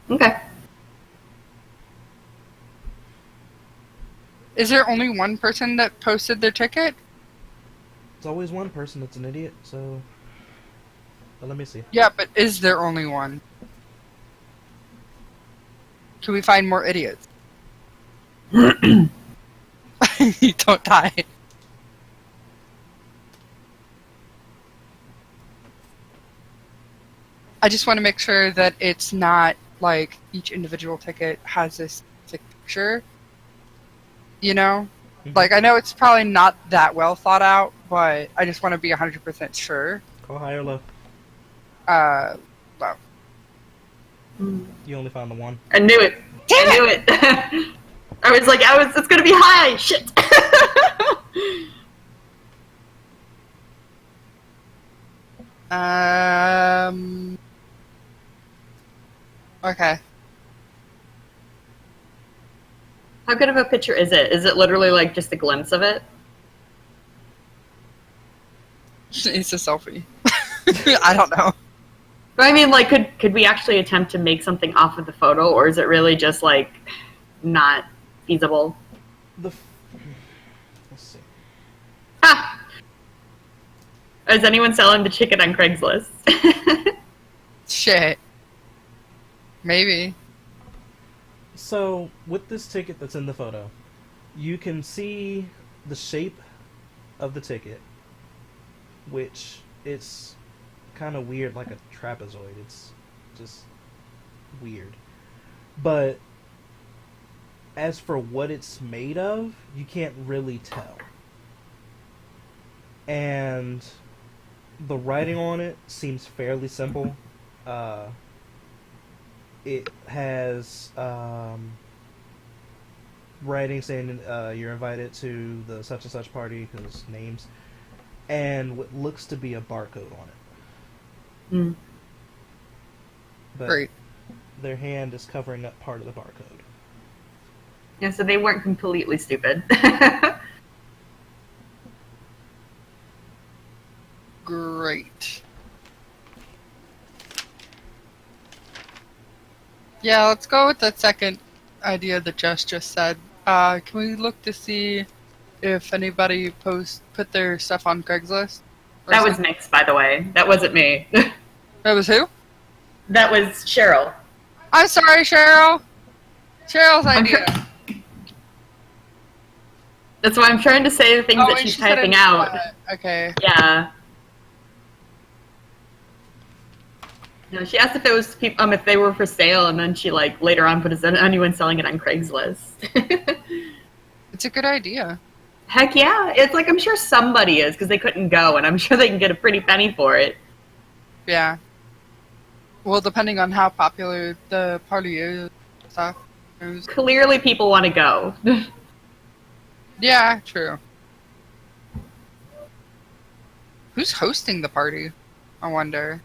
Okay. Is there only one person that posted their ticket? It's always one person that's an idiot, so... But let me see. Yeah, but is there only one? Can we find more idiots? You don't die. I just want to make sure that it's not like each individual ticket has this picture. You know? Mm-hmm. Like, I know it's probably not that well thought out, but I just want to be 100% sure. Go high or low? Low. You only found the one. I knew it. Damn I knew it. It's gonna be high. Shit. Okay. How good of a picture is it? Is it literally like just a glimpse of it? It's a selfie. I don't know. But I mean, like, could we actually attempt to make something off of the photo, or is it really just like not feasible? Let's see. Ha! Is anyone selling the chicken on Craigslist? Shit. Maybe. So, with this ticket that's in the photo, you can see the shape of the ticket, which it's kind of weird, like a trapezoid. It's just weird. But as for what it's made of, you can't really tell. And the writing on it seems fairly simple. It has writing saying you're invited to the such and such party, because names, and what looks to be a barcode on it. Mm. But Great. their hand is covering up part of the barcode. Yeah, so they weren't completely stupid. Great. Yeah, let's go with that second idea that Jess just said. Can we look to see if anybody put their stuff on Craigslist? That was Mix, by the way. That wasn't me. That was who? That was Cheryl. I'm sorry, Cheryl. Cheryl's idea. That's why I'm trying to say the things that and she's she said typing it- out. Okay. Yeah. No, she asked if it was if they were for sale, and then she like later on put, is anyone selling it on Craigslist? It's a good idea. Heck yeah! It's like I'm sure somebody is, because they couldn't go, and I'm sure they can get a pretty penny for it. Yeah. Well, depending on how popular the party is, stuff. Clearly, people want to go. Yeah, true. Who's hosting the party? I wonder.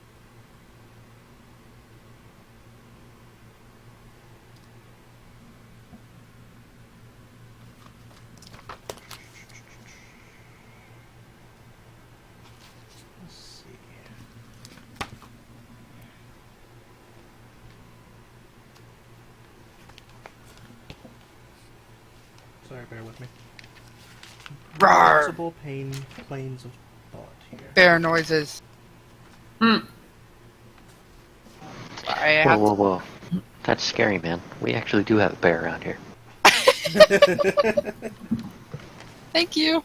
Let's see. Sorry, bear with me. Rawr! Multiple planes of thought here. Bear noises. Hmm. I Whoa, have whoa, whoa. That's scary, man. We actually do have a bear around here. Thank you.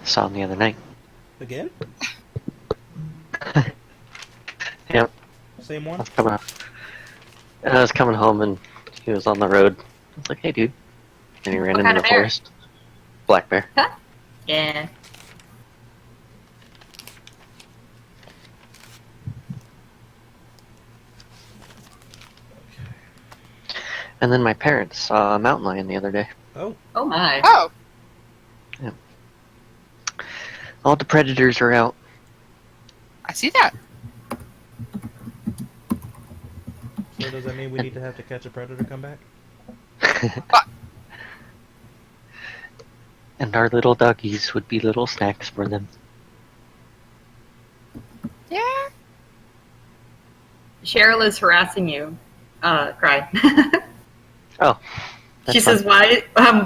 Saw him the other night. Again? Yep. Same one? I was coming home and he was on the road. I was like, hey, dude. And he ran What into kind the of bear? forest. Black bear. Huh? Yeah. And then my parents saw a mountain lion the other day. Oh, Oh my. Oh, All the predators are out. I see that. so does that mean we need to have to catch a predator come back? And our little doggies would be little snacks for them. Yeah. Cheryl is harassing you. Cry. Oh. She that's fun. says,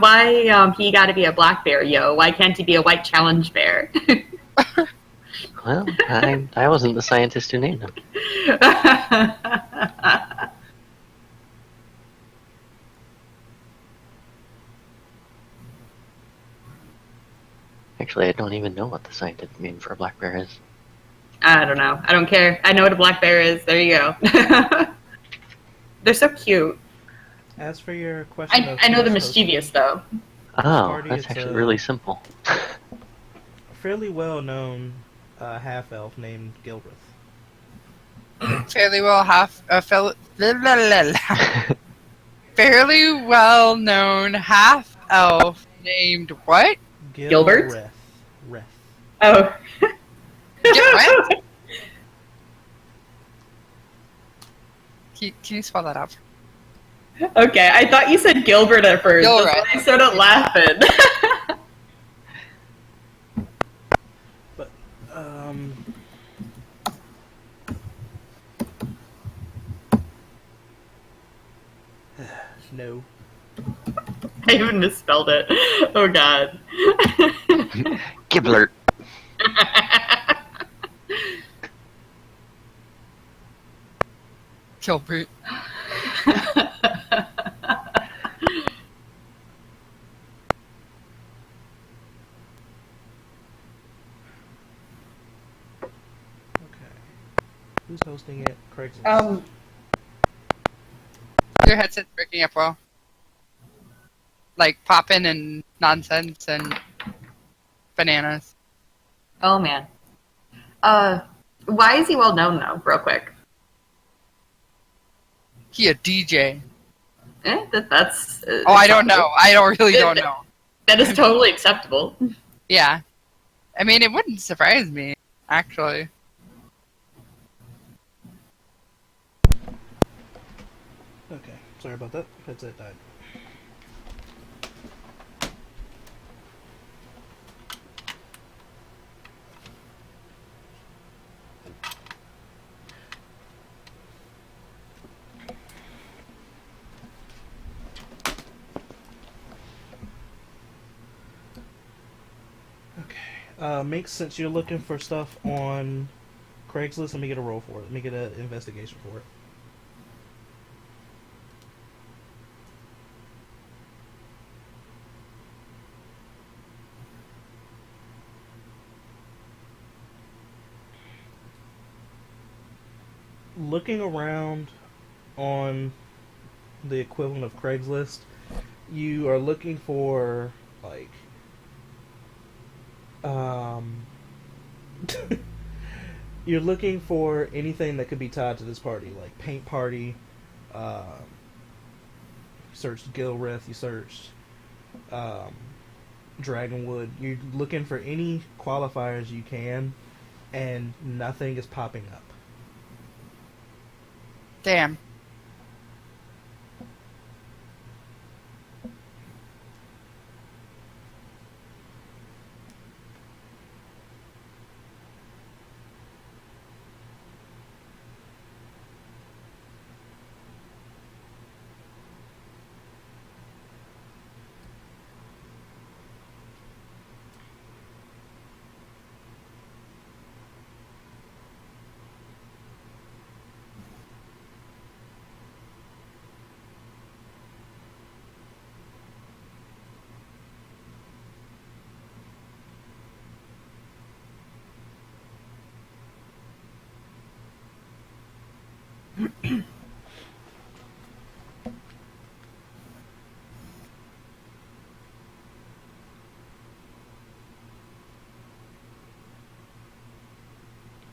why he gotta be a black bear, yo? Why can't he be a white challenge bear? Well, I wasn't the scientist who named him. Actually, I don't even know what the scientific name for a black bear is. I don't know. I don't care. I know what a black bear is. There you go. They're so cute. As for your question I know who's they're mischievous, though. Oh, party, that's it's, actually really simple. hosting a fairly well-known half-elf named Gilbreth. Fairly well fairly well known half elf named what? Gilbert? Reth. Oh. Get what? Can you spell that out? Okay, I thought you said Gilbert at first. Gilbert. That's why I started laughing. But, no. I even misspelled it. Oh god. Giblert. Gilbert. Okay. Who's hosting it? Craigslist. Your headset's breaking up well. Like popping and nonsense and bananas. Oh man. Why is he well known though, real quick? He a DJ. That's Oh, I don't know. I don't know. That is totally acceptable. Yeah. I mean, it wouldn't surprise me, actually. Okay. Sorry about that. Headset died. Makes sense. You're looking for stuff on Craigslist. Let me get a roll for it. Let me get an investigation for it. Looking around on the equivalent of Craigslist, you are looking for like you're looking for anything that could be tied to this party, like paint party. You searched Gilreth. You searched Dragonwood. You're looking for any qualifiers you can, and nothing is popping up. Damn.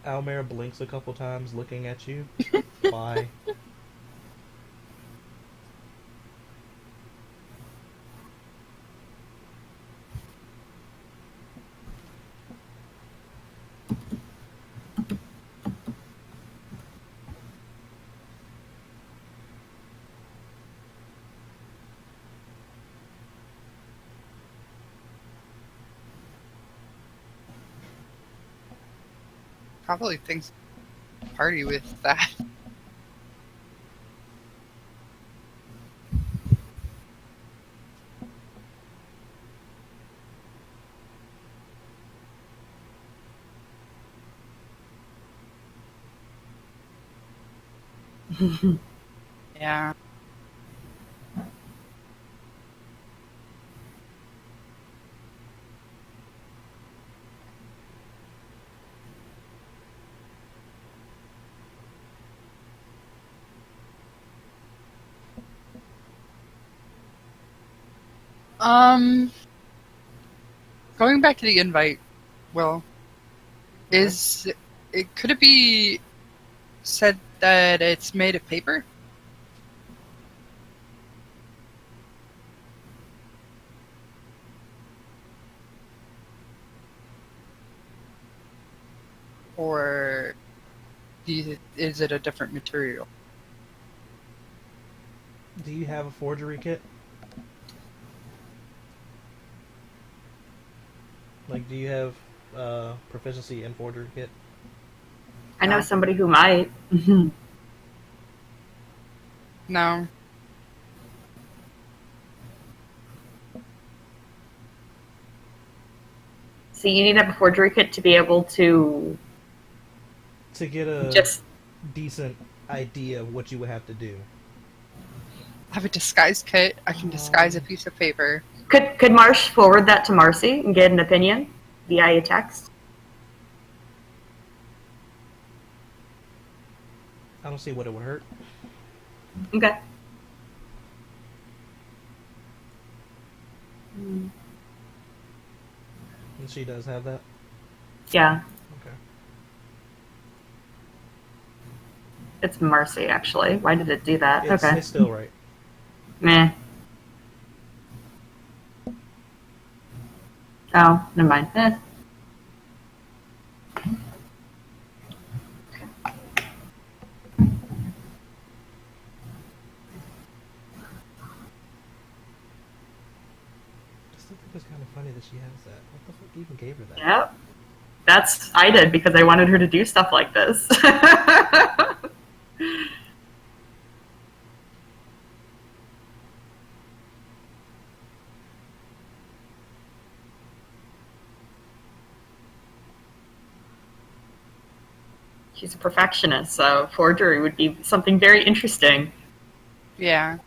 Almera blinks a couple times, looking at you. Why? Probably thinks party with that. Yeah. Going back to the invite, Will, is it could it be said that it's made of paper? Or is it a different material? Do you have a forgery kit? Like, do you have proficiency in forgery kit? I know somebody who might. No. So you need to have a forgery kit to be able to get a just decent idea of what you would have to do. I have a disguise kit. I can disguise a piece of paper. Could Marsh forward that to Marcy and get an opinion via text? I don't see what it would hurt. Okay. And she does have that? Yeah. Okay. It's Marcy, actually. Why did it do that? Okay. It's still right. Meh. Oh, never mind. I still think it's kind of funny that she has that. What the fuck even gave her that? Yep. I did because I wanted her to do stuff like this. She's a perfectionist, so forgery would be something very interesting. Yeah.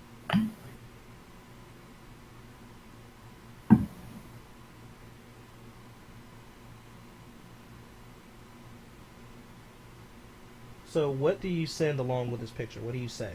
So what do you send along with this picture? What do you say?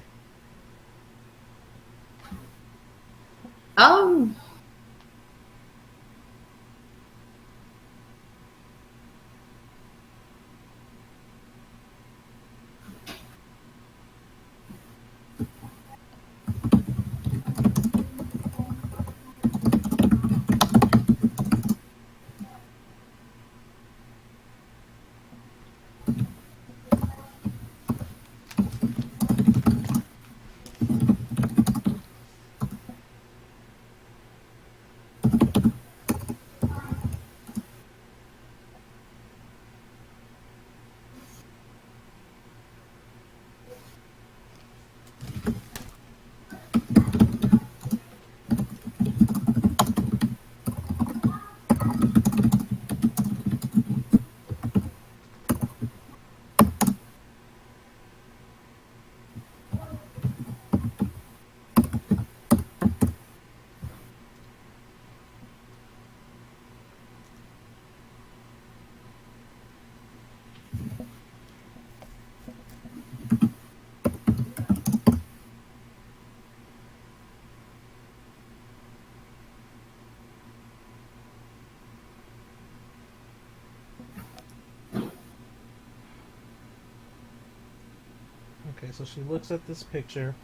Okay, so she looks at this picture,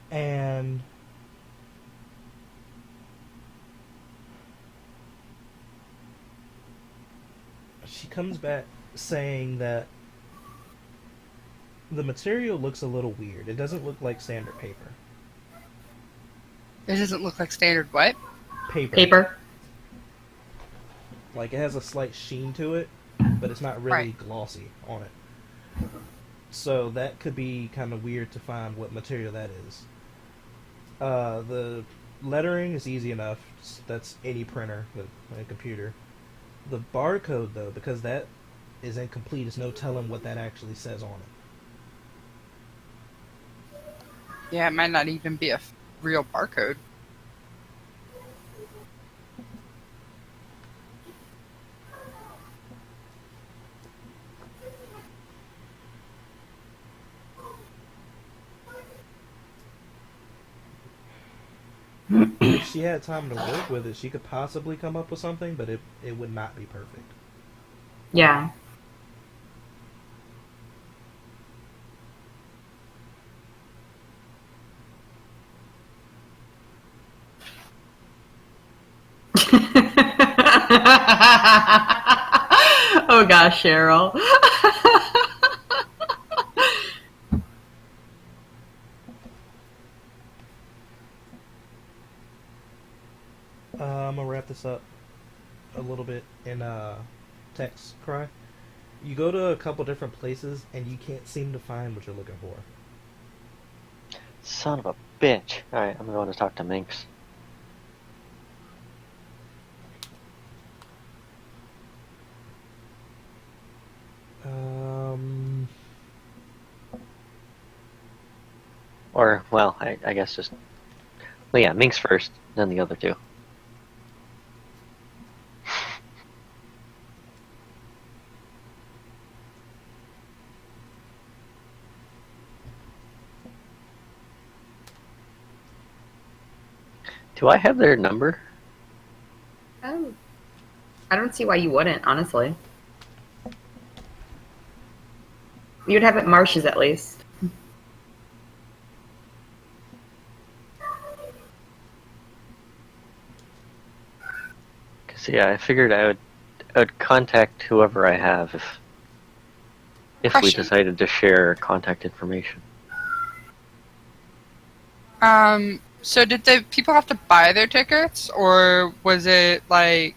and she comes back saying that the material looks a little weird. It doesn't look like standard paper. It doesn't look like standard what? Paper. Like, it has a slight sheen to it, but it's not really Right. glossy on it. So that could be kind of weird to find what material that is. The lettering is easy enough. That's any printer with a computer. The barcode, though, because that is incomplete, there's no telling what that actually says on it. Yeah, it might not even be a real barcode. If she had time to work with it, she could possibly come up with something, but it would not be perfect. Yeah. Oh gosh, Cheryl. I'm gonna wrap this up a little bit in text cry. You go to a couple different places and you can't seem to find what you're looking for. Son of a bitch. Alright, I'm going to talk to Minx. Or, well, I guess just... Well, yeah, Minx first, then the other two. Do I have their number? Oh. I don't see why you wouldn't, honestly. You'd have it Marsh's at least. Cause yeah, I figured I would contact whoever I have if we Question. decided to share contact information. So did the people have to buy their tickets, or was it like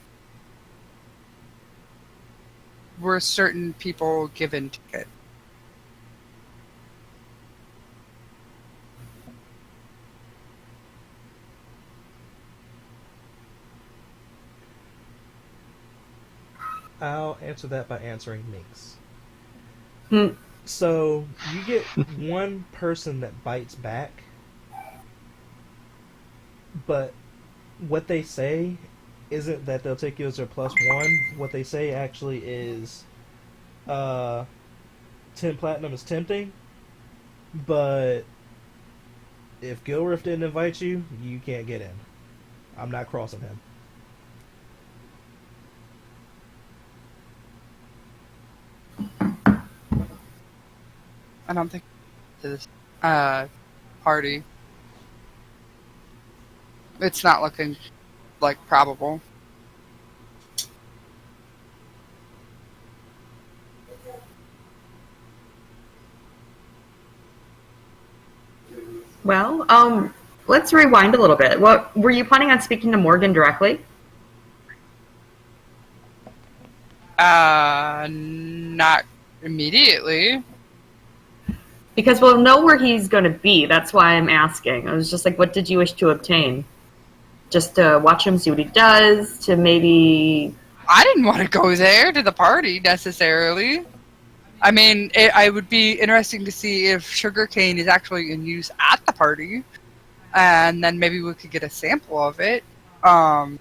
were certain people given tickets? I'll answer that by answering Minx. Hmm. So you get one person that bites back, but what they say isn't that they'll take you as their +1. What they say actually is 10 platinum is tempting, but if Gilriff didn't invite you, you can't get in. I'm not crossing him. I don't think this party. It's not looking like probable. Well, let's rewind a little bit. What were you planning on speaking to Morgan directly? Not immediately. Because we'll know where he's going to be. That's why I'm asking. I was just like, what did you wish to obtain? Just to watch him see what he does? To maybe... I didn't want to go there to the party necessarily. I mean, I would be interesting to see if sugarcane is actually in use at the party, and then maybe we could get a sample of it. I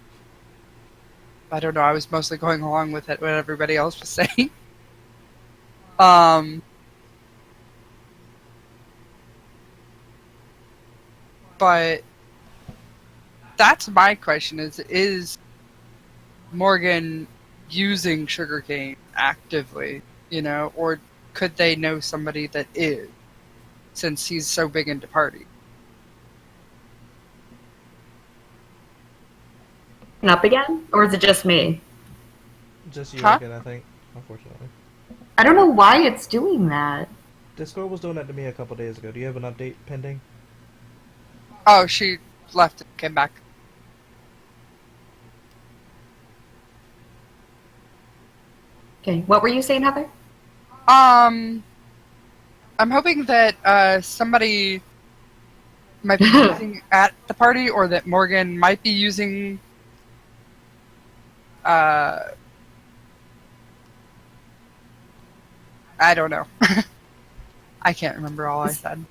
don't know. I was mostly going along with it, what everybody else was saying. But that's my question: is Morgan using sugarcane actively? You know, or could they know somebody that is, since he's so big into party? Up again? Or is it just me? Just you Huh? again, I think, unfortunately. I don't know why it's doing that. Discord was doing that to me a couple days ago. Do you have an update pending? Oh, she left and came back. Okay, what were you saying, Heather? I'm hoping that somebody might be using at the party, or that Morgan might be using. I don't know. I can't remember all I said.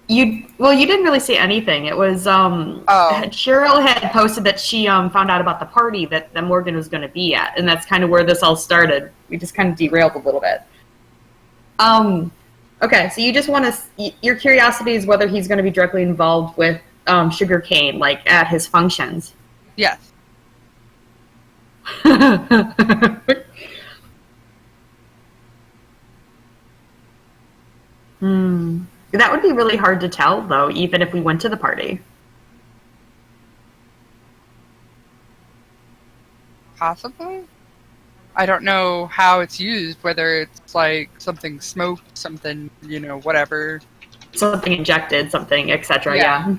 You didn't really say anything. It was Cheryl had posted that she found out about the party that Morgan was going to be at, and that's kind of where this all started. We just kind of derailed a little bit. Okay, so you just want to. Your curiosity is whether he's going to be directly involved with sugarcane, like at his functions. Yes. That would be really hard to tell, though, even if we went to the party. Possibly. I don't know how it's used, whether it's like something smoked, something, whatever. Something injected, something, etc. Yeah.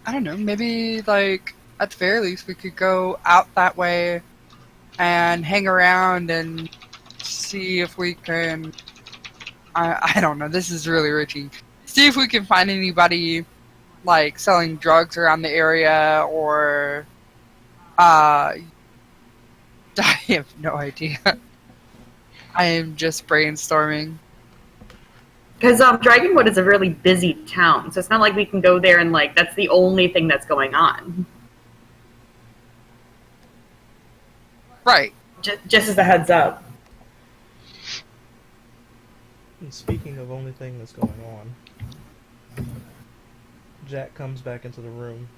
I don't know, maybe, like, at the very least, we could go out that way and hang around and see if we can... I don't know, this is really reaching. See if we can find anybody, like, selling drugs around the area, or... I have no idea. I am just brainstorming. Because Dragonwood is a really busy town, so it's not like we can go there and, like, that's the only thing that's going on. Right. Just as a heads up. And speaking of only thing that's going on, Jack comes back into the room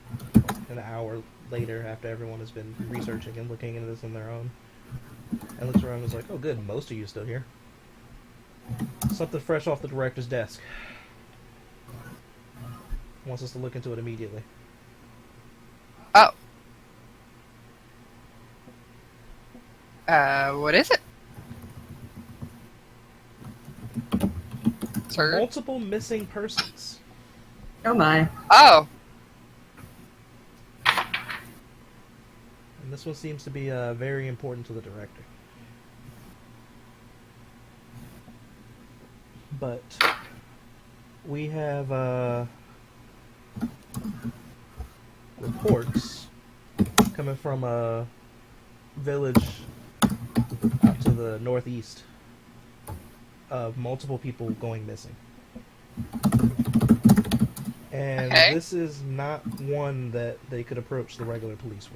an hour later after everyone has been researching and looking into this on their own, and looks around and is like, oh good, most of you still here. Something fresh off the director's desk. Wants us to look into it immediately. Oh. What is it? Sir? Multiple missing persons. Oh my. Oh. And this one seems to be very important to the director. But we have reports coming from a village out to the northeast of multiple people going missing. And this is not one that they could approach the regular police for.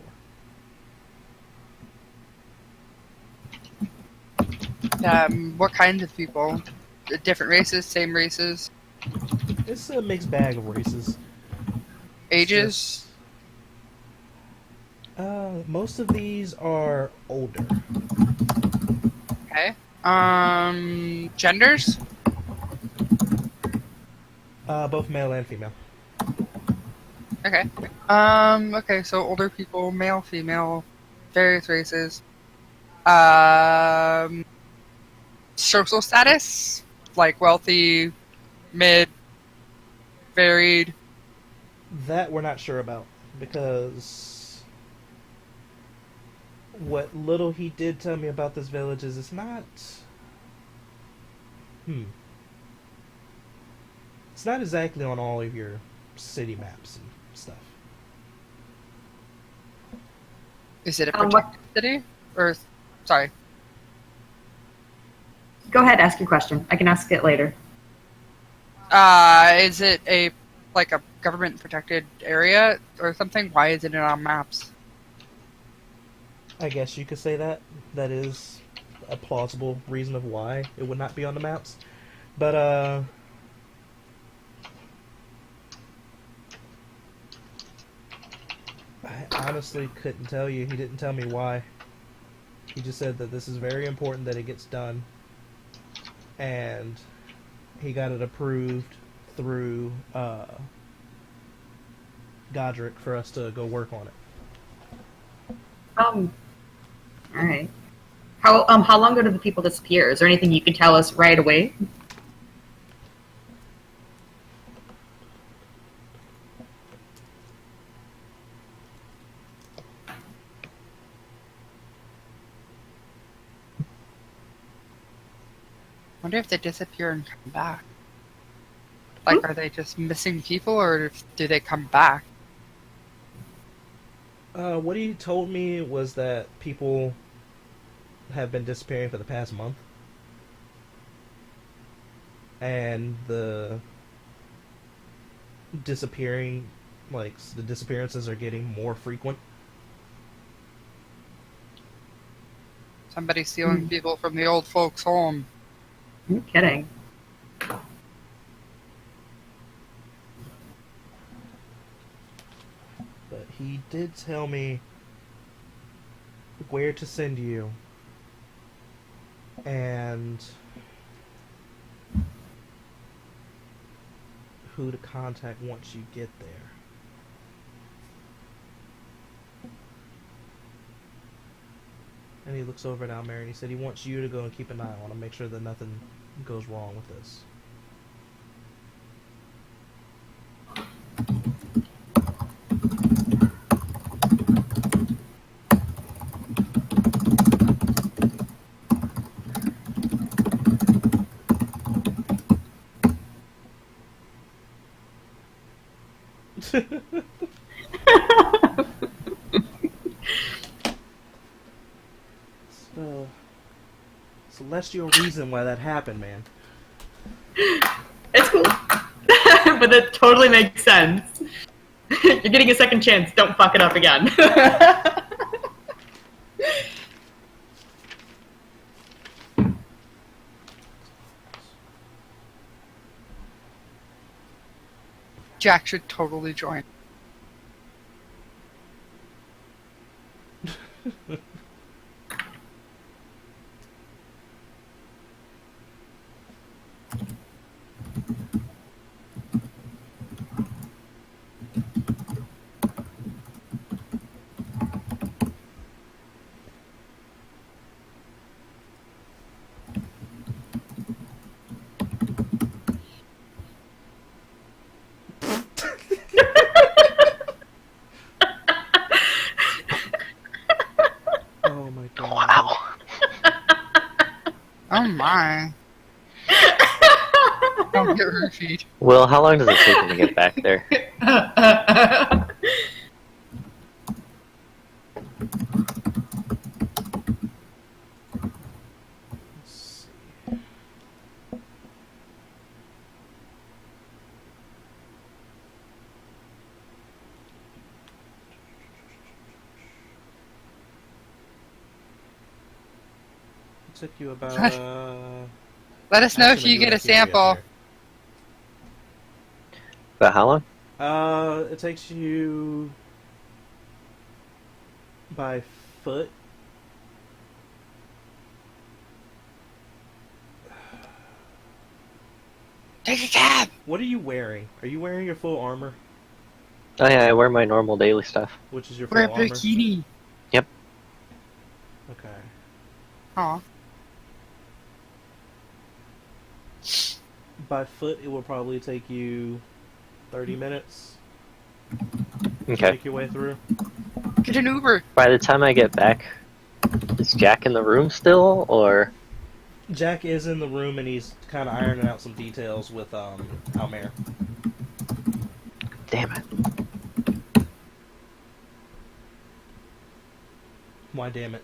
What kind of people? Different races, same races? It's a mixed bag of races. Ages? Most of these are older. Okay. Genders? Both male and female. Okay. Okay, so older people, male, female, various races. Social status? Like wealthy, mid, varied? That we're not sure about, because what little he did tell me about this village is it's not... It's not exactly on all of your city maps and stuff. Is it a protected city? Or, sorry. Go ahead, ask your question. I can ask it later. Is it a like a government protected area or something, why isn't it on maps? I guess you could say that. That is a plausible reason of why it would not be on the maps. But, I honestly couldn't tell you. He didn't tell me why. He just said that this is very important that it gets done. And he got it approved through, Godric for us to go work on it. Alright. How long ago did the people disappear? Is there anything you can tell us right away? I wonder if they disappear and come back. Like, are they just missing people, or do they come back? What he told me was that people have been disappearing for the past month. And the disappearances are getting more frequent. Somebody stealing people from the old folks' home. No kidding. But he did tell me where to send you. And who to contact once you get there. And he looks over at Almer and he said he wants you to go and keep an eye on him, make sure that nothing goes wrong with this. Celestial reason why that happened, man. It's cool. But that totally makes sense. You're getting a second chance. Don't fuck it up again. Jack should totally join. Oh my god. Wow. Oh my. Don't get roofied. Will, how long does it take him to get back there? Let's see. It took you about Let us know if actually, you get a have to get sample. there. About how long? It takes you by foot. Take a cab! What are you wearing? Are you wearing your full armor? Oh yeah, I wear my normal daily stuff. Which is your full Wear a armor? bikini. Yep. Okay. Aw. By foot, it will probably take you 30 minutes to Okay. make your way through. Get an Uber. By the time I get back, is Jack in the room still, or? Jack is in the room and he's kind of ironing out some details with Almer. Damn it. Why damn it?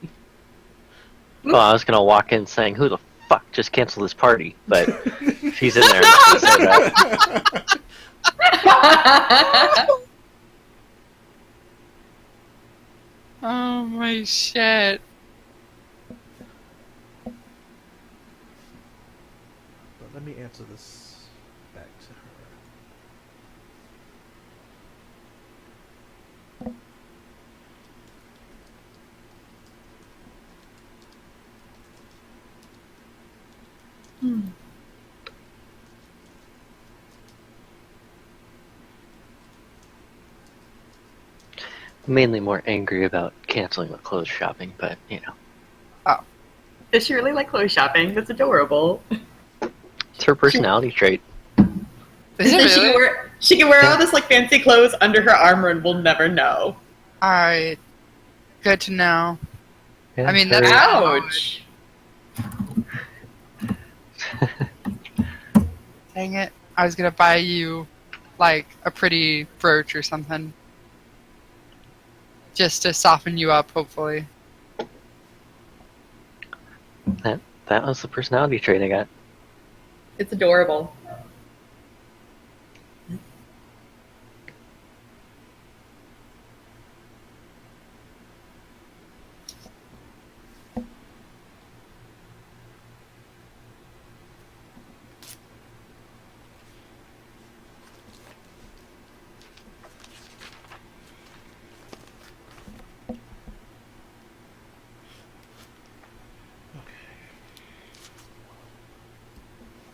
Well, I was gonna walk in saying, "Who the fuck just canceled this party?" But if he's in there, I'm not gonna say that. Oh my shit. But let me answer this back to her. Mainly more angry about canceling the clothes shopping, but you know. Does she really like clothes shopping? That's adorable. It's her personality trait. Is it Then really? she can wear all this like fancy clothes under her armor and we'll never know. Alright. Good to know. Yeah, I mean, her- that's Ouch. Dang it. I was gonna buy you, like, a pretty brooch or something. Just to soften you up, hopefully. that was the personality trait I got. It's adorable.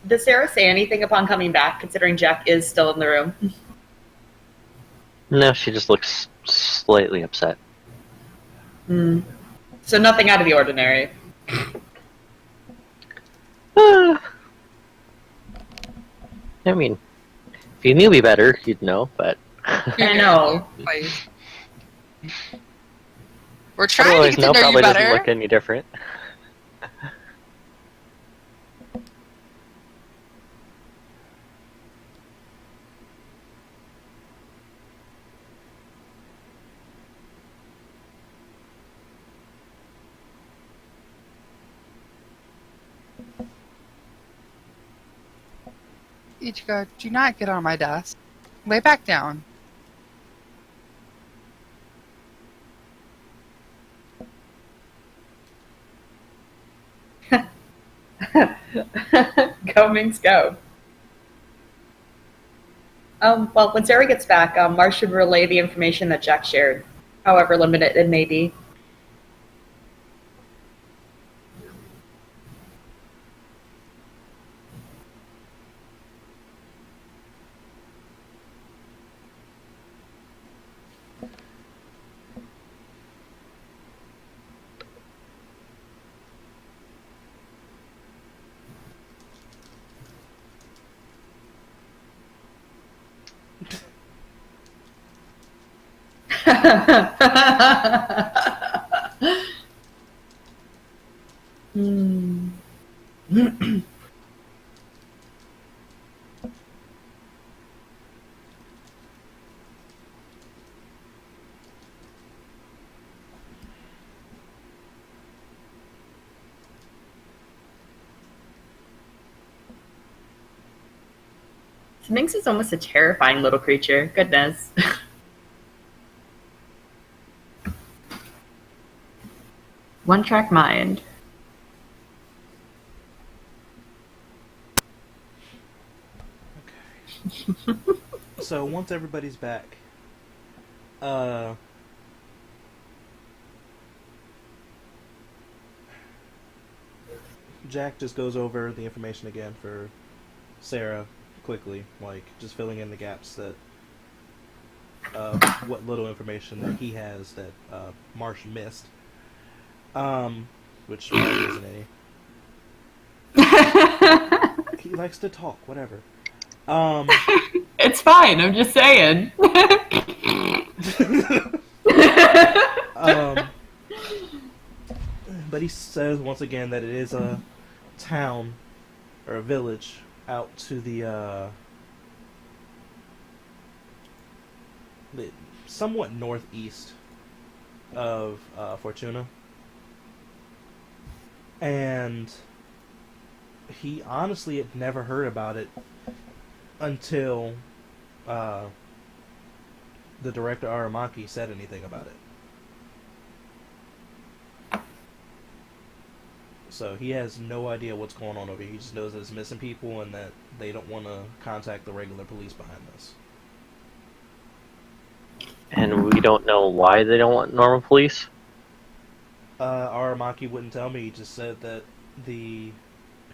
Does Sarah say anything upon coming back, considering Jack is still in the room? No, she just looks slightly upset. So nothing out of the ordinary. I mean, if you knew me better, you'd know, but... I know. Please. We're trying to Otherwise, get no, to know you probably doesn't better. look any different. Ichigo, do not get on my desk. Lay back down. Go, Minx, go. Well, when Sarah gets back, Mars should relay the information that Jack shared, however limited it may be. Hmm. Minx is almost a terrifying little creature. Goodness. One track mind. Okay. So once everybody's back, Jack just goes over the information again for Sarah quickly, like just filling in the gaps that what little information that he has that Marsh missed, which probably isn't any. He likes to talk, whatever. It's fine, I'm just saying. But he says once again that it is a town or a village out to the somewhat northeast of Fortuna, and he honestly had never heard about it until uh, the director Aramaki said anything about it. So he has no idea what's going on over here. He just knows that it's missing people and that they don't want to contact the regular police behind this. And we don't know why they don't want normal police? Aramaki wouldn't tell me. He just said that the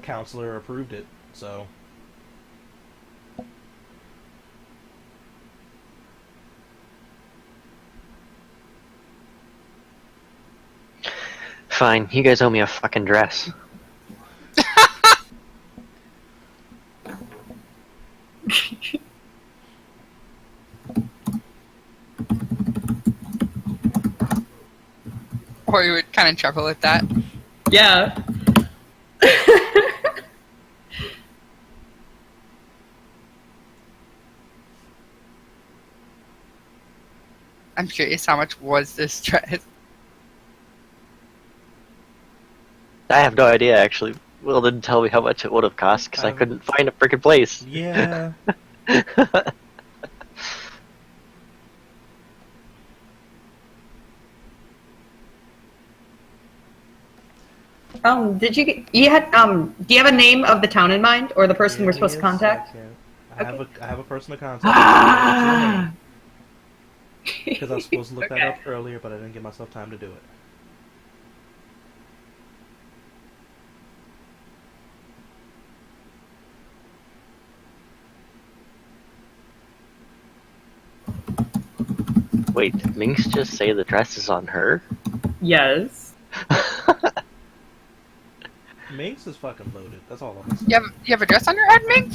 counselor approved it. So Fine, you guys owe me a fucking dress. Or you would kind of chuckle at that. Yeah. I'm curious, how much was this dress? I have no idea, actually. Will didn't tell me how much it would have cost because I couldn't find a freaking place. yeah. Do you have a name of the town in mind or the person we're supposed to contact? I have a person to contact. Because I was supposed to look that up earlier, but I didn't give myself time to do it. Wait, did Minx just say the dress is on her? Yes. Minx is fucking loaded. That's all I'm saying. You have a dress on your head, Ming?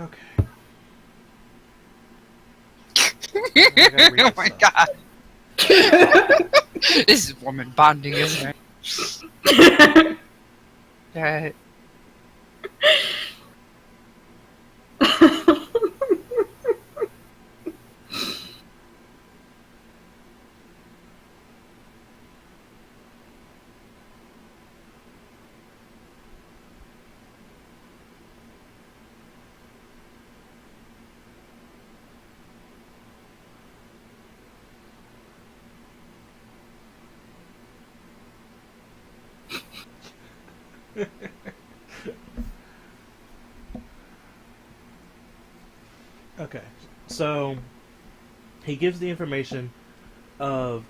Okay. Oh my god. This is woman bonding, isn't it? Yeah. Okay, so he gives the information of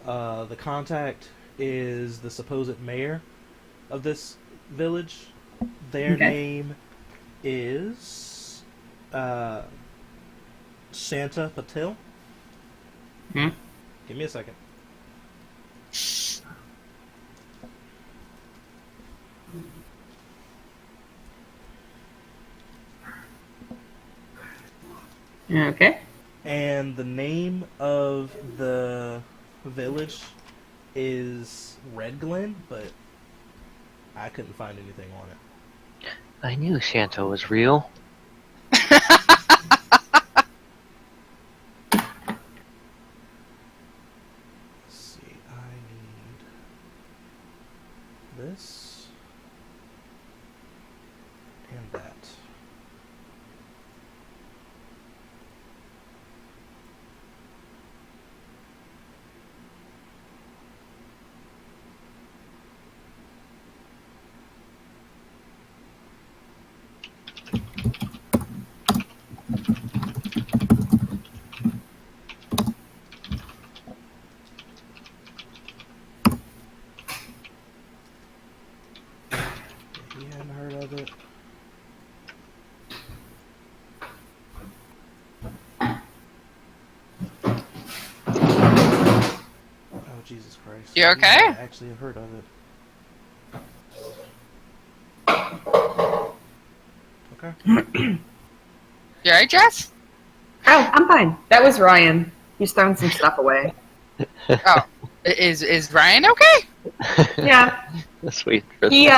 the contact is the supposed mayor of this village. Their name is Shanta Patil. Give me a second. Okay. And the name of the village is Red Glen, but I couldn't find anything on it. I knew Shanto was real. Let's see, I need... Jesus Christ. You okay? I actually have heard of it. Okay. You alright, Jess? Oh, I'm fine. That was Ryan. He's throwing some stuff away. Oh, is Ryan okay? Yeah. Sweet. He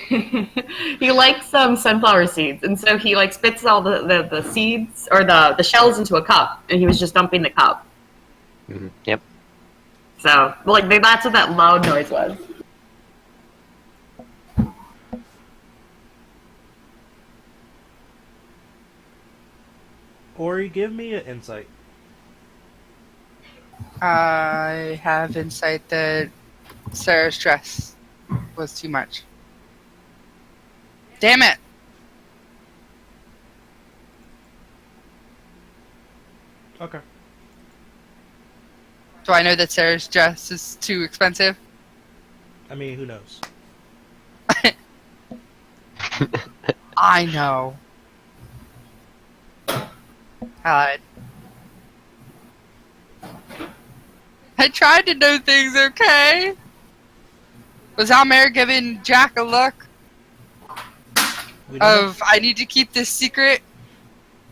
he likes sunflower seeds, and so he like spits all the seeds or the shells into a cup, and he was just dumping the cup. Mm-hmm. Yep. So like that's what that loud noise was. Ori, give me an insight. I have insight that Sarah's dress was too much. Damn it! Okay. Do I know that Sarah's dress is too expensive? I mean, who knows? I know. I tried to know things, okay? Was Almer giving Jack a look We don't of, I need to keep this secret?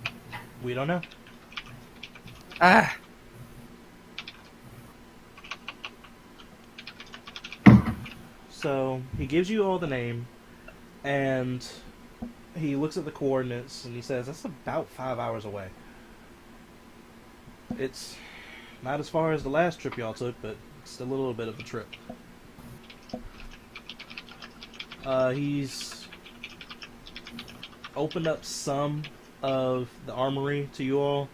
know. We don't know. Ah. So, he gives you all the name, and he looks at the coordinates, and he says, that's about 5 hours away. It's not as far as the last trip y'all took, but it's still a little bit of a trip. He's opened up some of the armory to you all.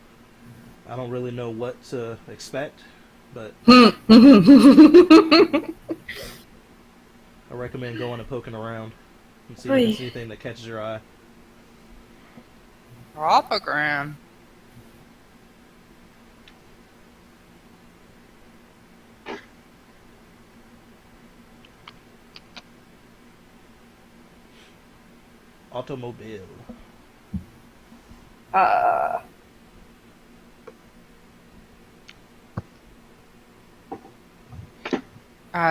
I don't really know what to expect, but I recommend going and poking around and see if there's anything that catches your eye. Propagram. Automobile.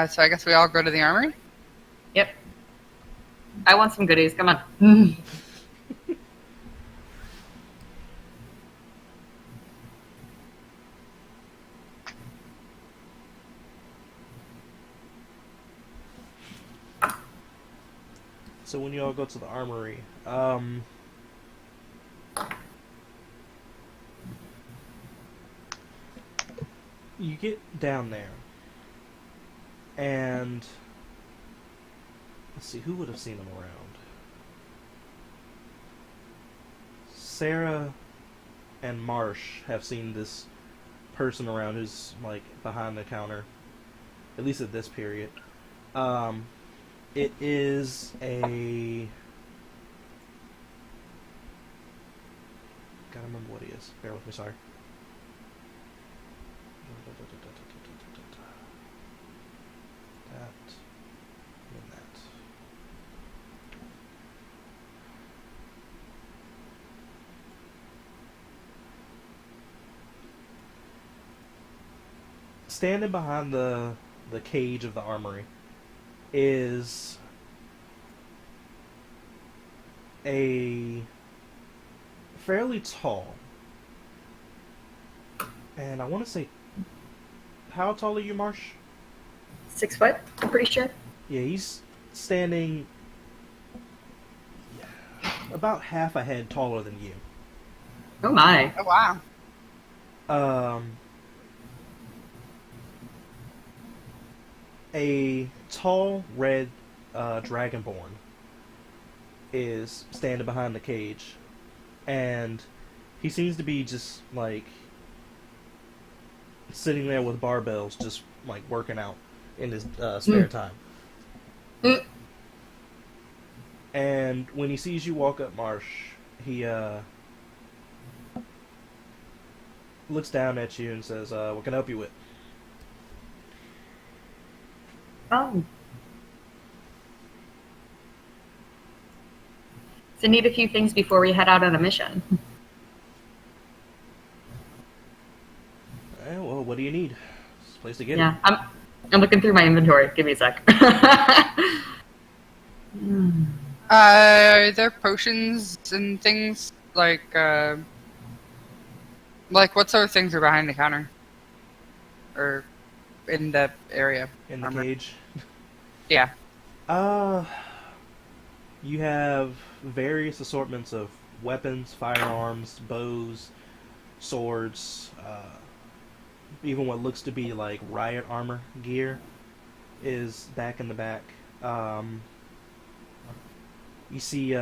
So I guess we all go to the armory? Yep. I want some goodies. Come on. So when you all go to the armory, you get down there, and let's see, who would have seen them around? Sarah and Marsh have seen this person around who's like behind the counter, at least at this period. It is a... Gotta remember what he is. Bear with me, sorry. That. And that. Standing behind the cage of the armory is a fairly tall, and I want to say, how tall are you, Marsh? 6 foot, I'm pretty sure. Yeah, he's standing about half a head taller than you. Oh my. Oh, wow. A tall red dragonborn is standing behind the cage, and he seems to be just like sitting there with barbells, just like working out in his spare time. And when he sees you walk up, Marsh, he looks down at you and says, "What can I help you with?" So need a few things before we head out on a mission. Well, what do you need? It's a place to get Yeah, it. I'm looking through my inventory. Give me a sec. Are there potions and things like what sort of things are behind the counter or in the area? In the Armor. cage. Yeah. You have various assortments of weapons, firearms, bows, swords, even what looks to be like riot armor gear is back in the back. You see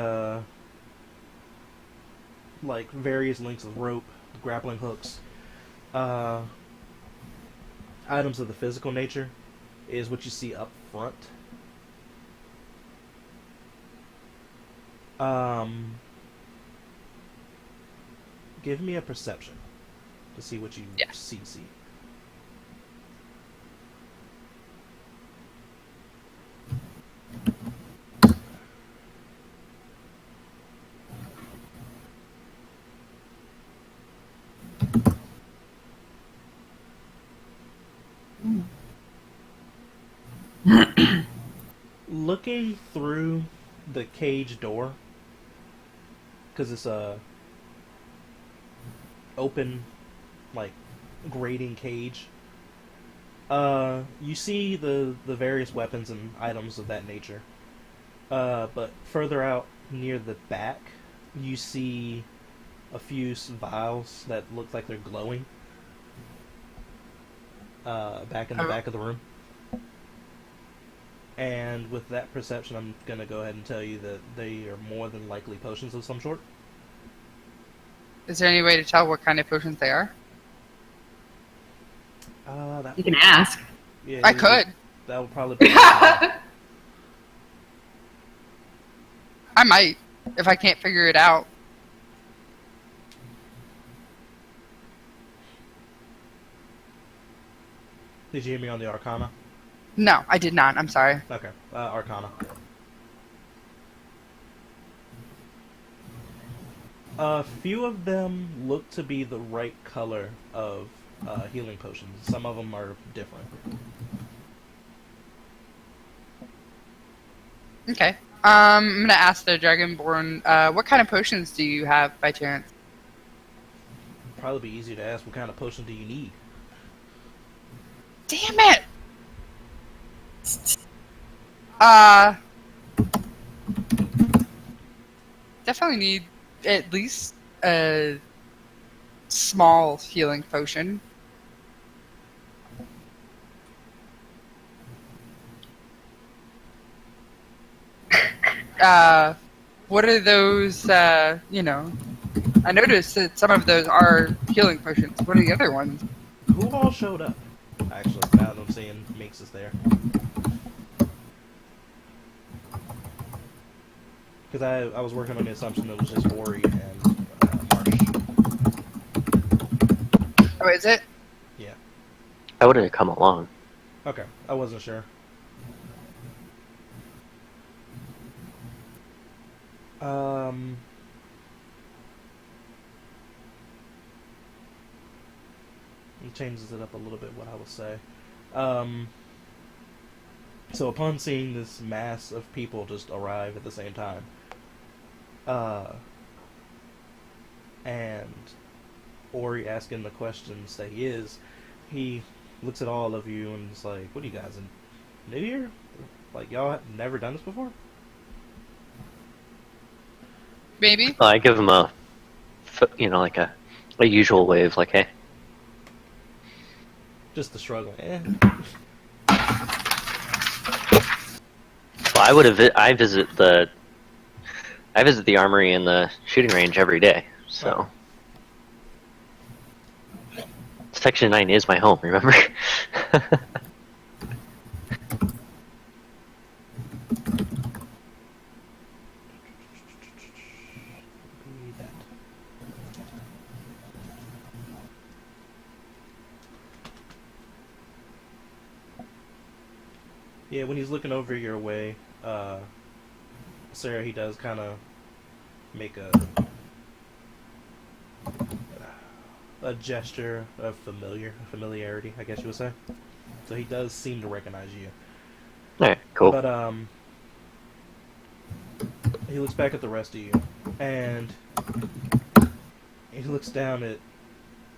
like various lengths of rope, grappling hooks, items of the physical nature is what you see up front. Give me a perception to see what you see. Looking through the cage door, because it's a open, like, grating cage, you see the various weapons and items of that nature. But further out near the back, you see a few vials that look like they're glowing. Back in the back of the room. And with that perception, I'm going to go ahead and tell you that they are more than likely potions of some sort. Is there any way to tell what kind of potions they are? You can ask. Yeah, I could. That would probably be... I might, if I can't figure it out. Did you hear me on the Arcana? No, I did not. I'm sorry. Okay, Arcana. A few of them look to be the right color of healing potions. Some of them are different. Okay. I'm gonna ask the Dragonborn, what kind of potions do you have by chance? Probably be easier to ask what kind of potion do you need. Damn it! Definitely need at least a small healing potion. What are those, you know, I noticed that some of those are healing potions. What are the other ones? Who all showed up? Actually, now that I'm seeing Minx is there. Because I was working on the assumption that it was just Ori and Marsh. Oh, is it? Yeah. I would have come along. Okay, I wasn't sure. It changes it up a little bit what I will say. So upon seeing this mass of people just arrive at the same time, and Ori asking the questions that he looks at all of you and is like, "What are you guys, new here? Like, y'all have never done this before?" Maybe. I give him a, like a usual wave, like, hey. Just the struggle. Well, I visit the armory and the shooting range every day, so. Oh. Section 9 is my home, remember? Yeah, when he's looking over your way, Sarah, he does kind of make a gesture of familiarity, I guess you would say. So he does seem to recognize you. Alright, cool. But, he looks back at the rest of you, and he looks down at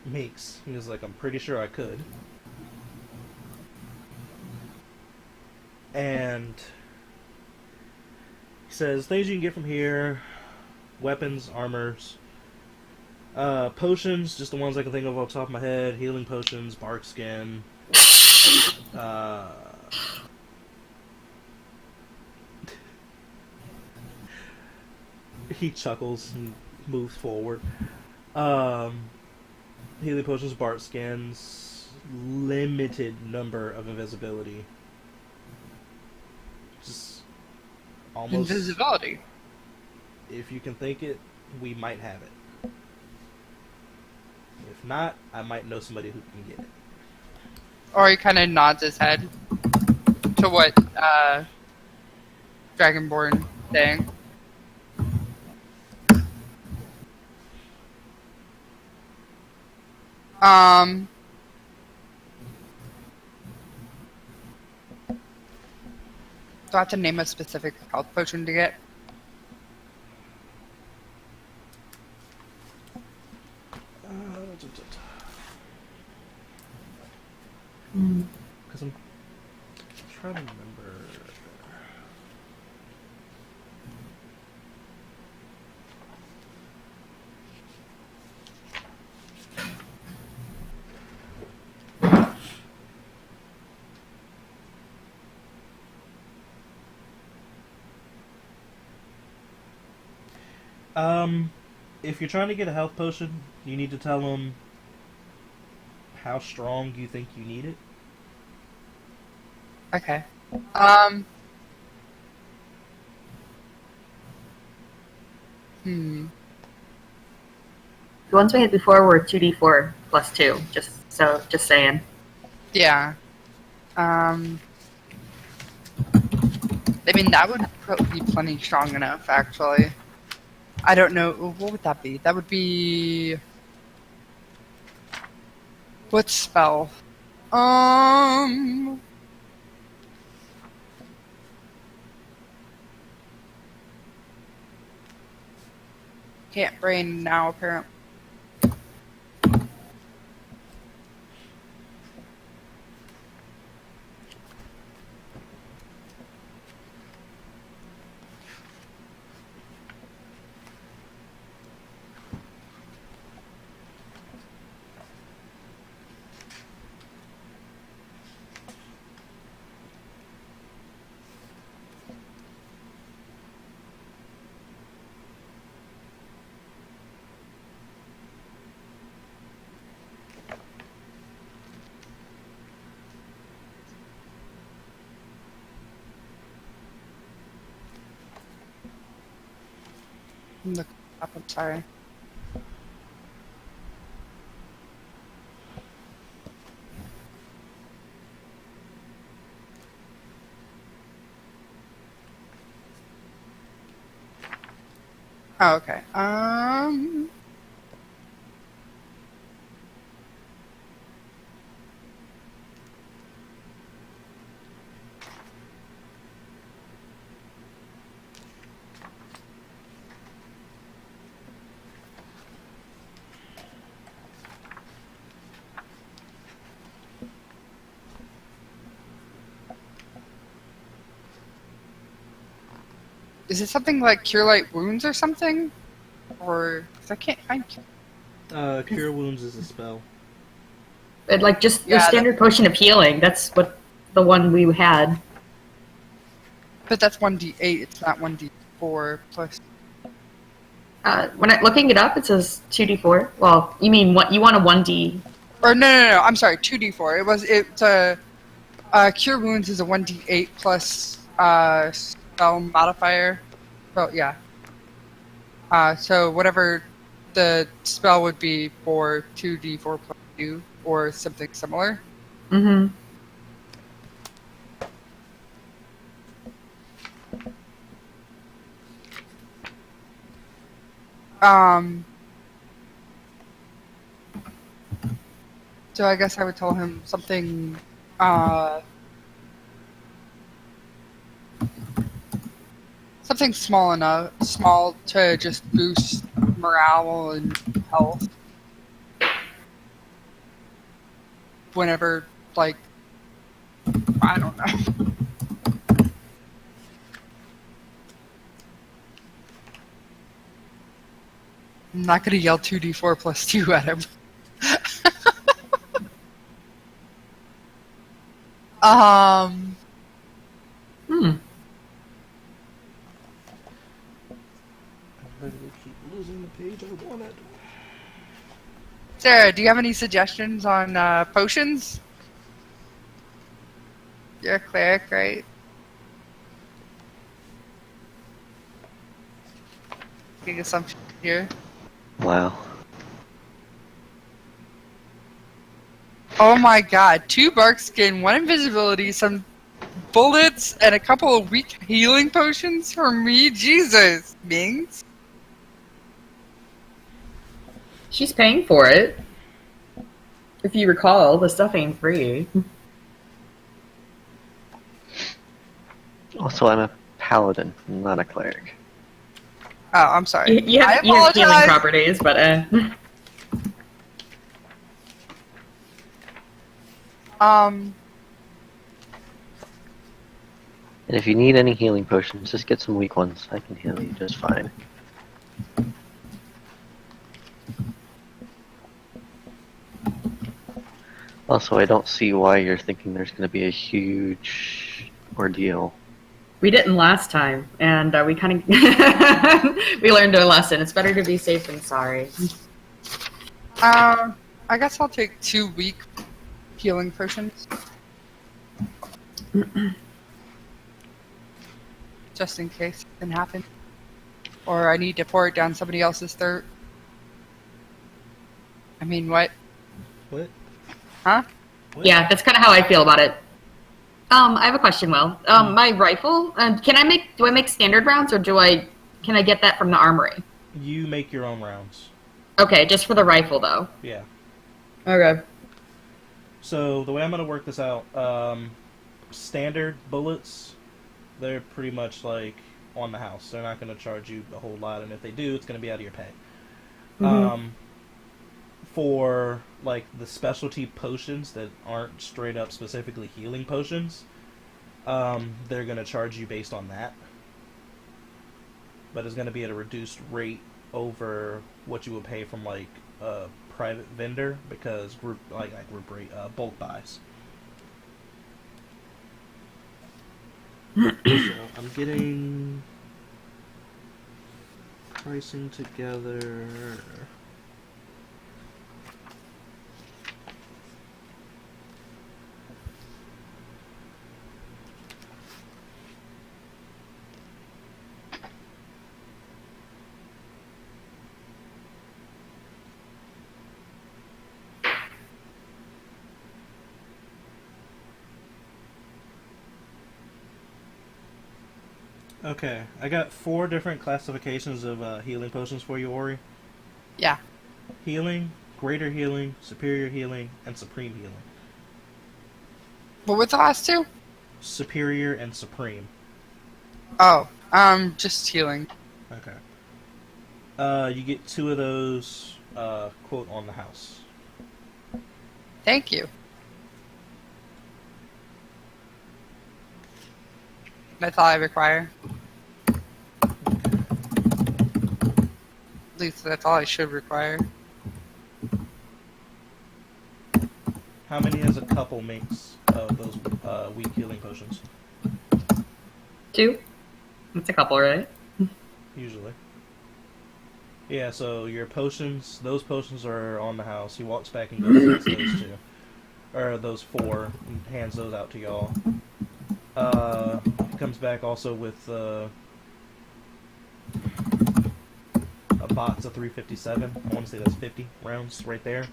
Meeks. He's like, I'm pretty sure I could. And he says, things you can get from here, weapons, armors, potions, just the ones I can think of off the top of my head, healing potions, bark skin, he chuckles and moves forward. Healing potions, bark skins, limited number of invisibility. Just almost Invisibility. If you can think it, we might have it. If not, I might know somebody who can get it. Or he kind of nods his head to what Dragonborn saying. Do I have to name a specific health potion to get? Because I'm trying to remember. If you're trying to get a health potion, you need to tell them how strong you think you need it. Okay. The ones we had before were 2d4 plus 2. Just saying. Yeah. I mean, that would probably be plenty strong enough, actually. I don't know. What would that be? That would be... What spell? Can't brain now, apparently. Look up, I'm sorry. Oh, okay. Is it something like Cure Light Wounds or something? Or... 'cause I can't find... Cure Wounds is a spell. It, like, just the Yeah, standard potion of healing. That's what the one we had. But that's 1d8, it's not 1d4 plus... Looking it up, it says 2d4. Well, you mean what? You want a 1d... Or no, I'm sorry, 2d4. It's a... Cure Wounds is a 1d8 plus spell modifier. Well, yeah. So whatever the spell would be for 2d4 plus 2, or something similar. Mm-hmm. So I guess I would tell him something Uh, something small to just boost morale and health. Whenever, like, I don't know. I'm not gonna yell 2d4 plus 2 at him. Hmm. I literally keep losing the page I wanted. Sarah, do you have any suggestions on potions? You're a cleric, right? Big assumption here. Wow. Oh my god, 2 bark skin, 1 invisibility, some bullets, and a couple of weak healing potions for me? Jesus, Mings? She's paying for it. If you recall, the stuff ain't free. Also, I'm a paladin, not a cleric. Oh, I'm sorry. You I have healing apologize. properties, but And if you need any healing potions, just get some weak ones. I can heal you just fine. Also, I don't see why you're thinking there's going to be a huge ordeal. we didn't last time, and we kind of we learned our lesson. It's better to be safe than sorry. I guess I'll take 2 weak healing potions. Just in case it can happen. Or I need to pour it down somebody else's throat. I mean, what? What? Huh? What? Yeah, that's kind of how I feel about it. I have a question, Will. My rifle, do I make standard rounds, or can I get that from the armory? You make your own rounds. Okay, just for the rifle, though. Yeah. Okay. So the way I'm going to work this out, standard bullets, they're pretty much like on the house. They're not going to charge you a whole lot, and if they do, it's going to be out of your pay. Mm-hmm. For like the specialty potions that aren't straight up specifically healing potions, they're going to charge you based on that. But it's going to be at a reduced rate over what you would pay from like a private vendor, because group rate, bulk buys. So I'm getting pricing together. Okay, I got 4 different classifications of healing potions for you, Ori. Yeah. Healing, greater healing, superior healing, and supreme healing. What were the last 2? Superior and supreme. Oh, just healing. Okay. You get 2 of those, quote, on the house. Thank you. That's all I require. At least that's all I should require. How many has a couple makes of those weak healing potions? 2. That's a couple, right? Usually. Yeah, so your potions, those potions are on the house. He walks back and goes gets those 2. Or those 4, and hands those out to y'all. He comes back also with a box of 357. I want to say that's 50 rounds right there.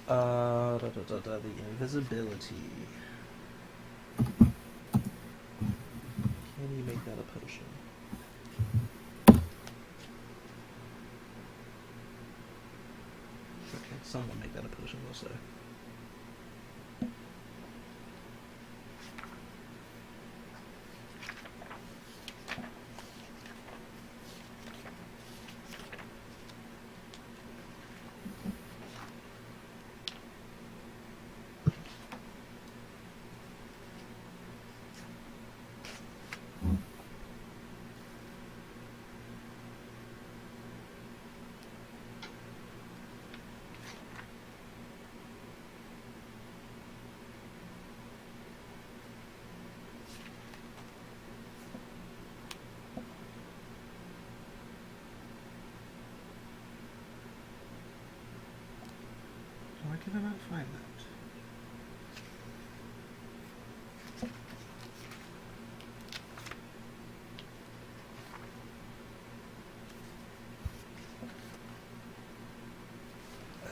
The invisibility. Can you make that a potion? Sure, can someone make that a potion, we'll say. Why can I not find that?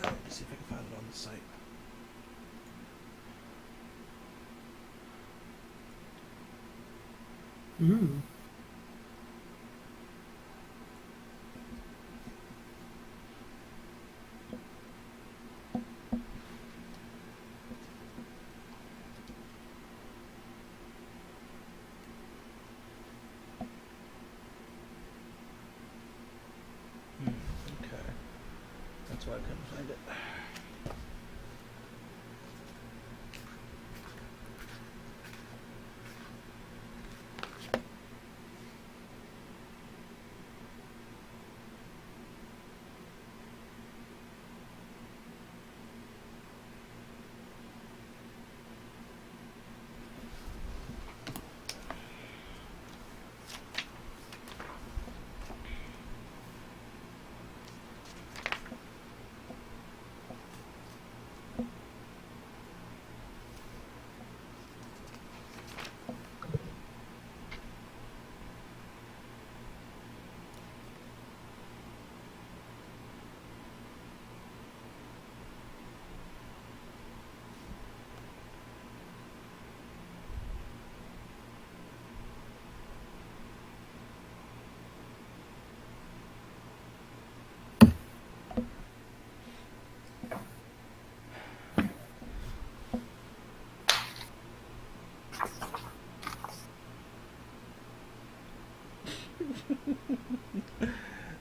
Let me see if I can find it on the site. Mm. Okay. That's why I couldn't find it.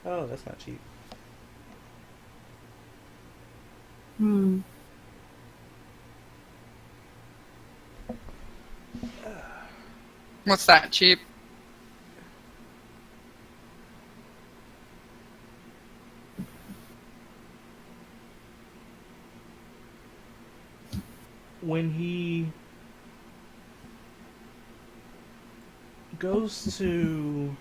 Oh, that's not cheap. Hmm. What's that, cheap? When he goes to...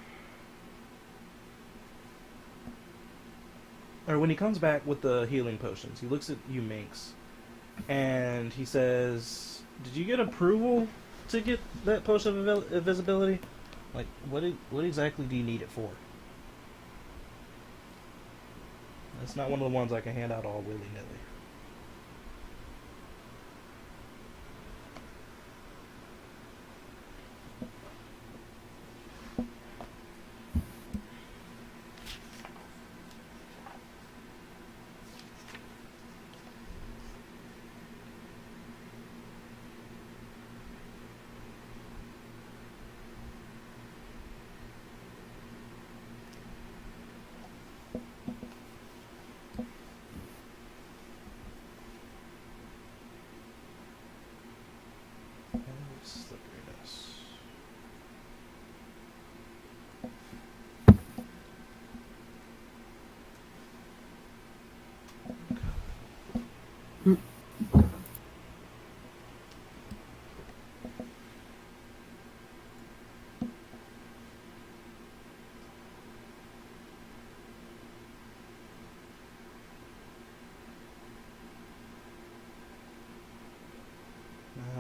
Or when he comes back with the healing potions, he looks at you, Minx, and he says, "Did you get approval to get that potion of invisibility? Like, what exactly do you need it for?" It's not one of the ones I can hand out all willy-nilly. Slipperiness.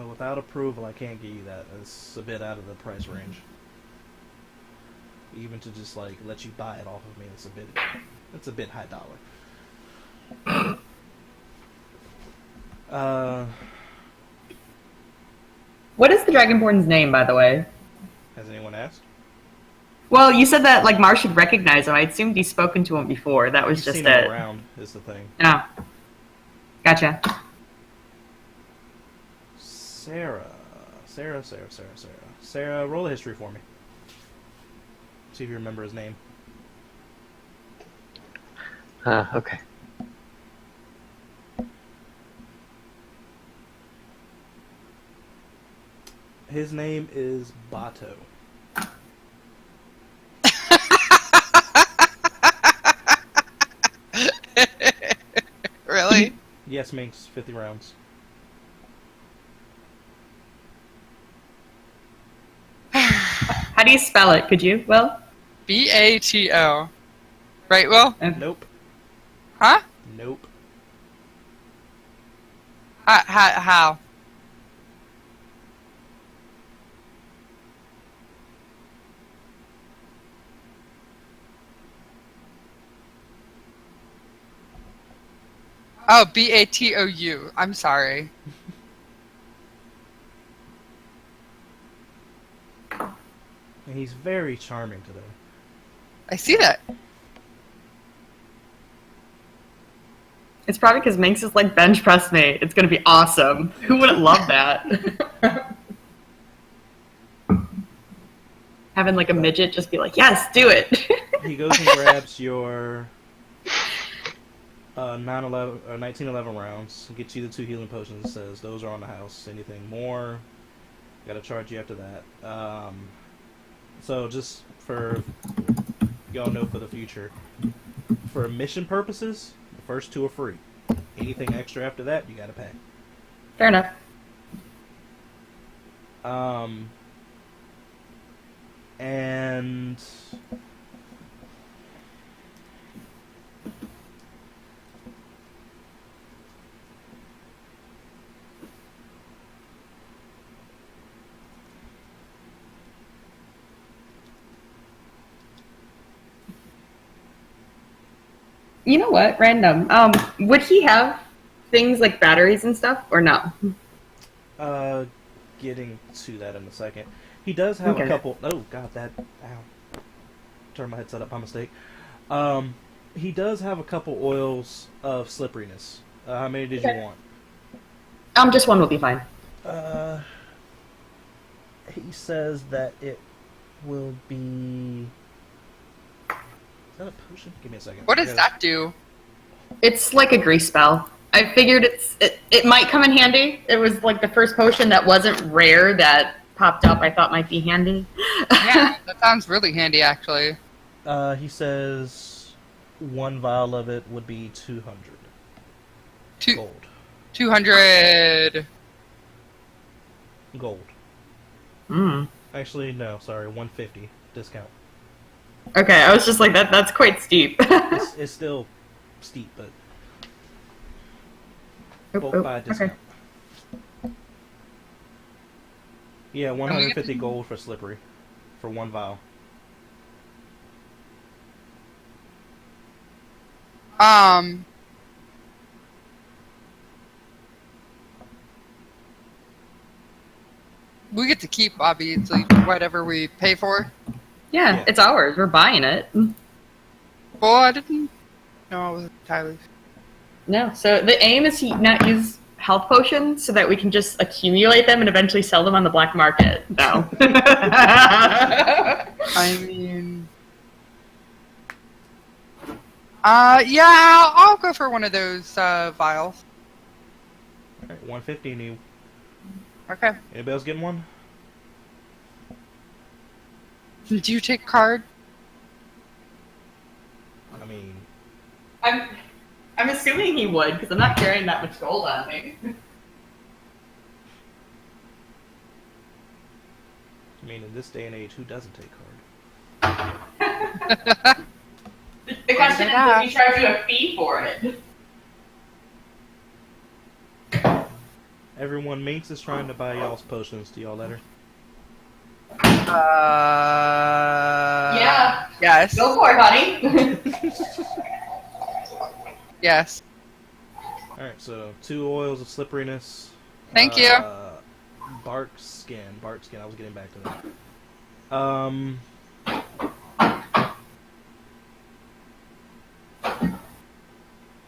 Without approval, I can't get you that. It's a bit out of the price range. Even to just like let you buy it off of me, it's a bit high dollar. What is the Dragonborn's name, by the way? Has anyone asked? Well, you said that like Mars should recognize him. I assumed he's spoken to him before. That was You've just seen it. him around, is the thing. Oh. Gotcha. Sarah, roll a history for me. See if you remember his name. Okay. His name is Bato. Really? Yes, Minx, 50 rounds. How do you spell it? Could you? Well? B-A-T-O. Right, Will? Nope. Huh? Nope. How? Oh, BATOU. I'm sorry. And he's very charming today. I see that. It's probably because Minx is like bench press me. It's gonna be awesome. Who wouldn't love that? Having like a midget just be like, yes, do it. He goes and grabs your 1911 rounds, gets you the 2 healing potions, and says, those are on the house. Anything more, gotta charge you after that. So just for y'all know for the future, for mission purposes, the first 2 are free. Anything extra after that, you gotta pay. Fair enough. And You know what? Random. Would he have things like batteries and stuff, or no? getting to that in a second. He does have a couple. Oh god, that. Ow. Turned my headset up by mistake. He does have a couple oils of slipperiness. How many did you want? Just one will be fine. He says that it will be. Is that a potion? Give me a second. What does that do? It's like a grease spell. I figured it might come in handy. It was like the first potion that wasn't rare that popped up. I thought might be handy. Yeah, that sounds really handy, actually. He says 1 vial of it would be 200 gold. 200 Gold. Mm. Actually, no. Sorry, 150 discount. Okay, I was just like that. That's quite steep. It's still steep, but both by discount. Okay. Yeah, 150 gold for slippery for 1 vial. We get to keep, obviously, whatever we pay for. Yeah, it's ours. We're buying it. Well, I didn't. No, it wasn't Tyler's. No, so the aim is to not use health potions so that we can just accumulate them and eventually sell them on the black market. No. I mean... yeah, I'll go for one of those, vials. Alright, 150 new. Okay. Anybody else getting one? Do you take card? I mean... I'm assuming he would, because I'm not carrying that much gold on me. I mean, in this day and age, who doesn't take card? The question is, does he charge you a fee for it? Everyone, Minx is trying to buy y'all's potions. Do y'all let her? Yeah. Yes. Go for it, honey. Yes. Alright, so 2 oils of slipperiness. Thank you. Bark skin. I was getting back to that.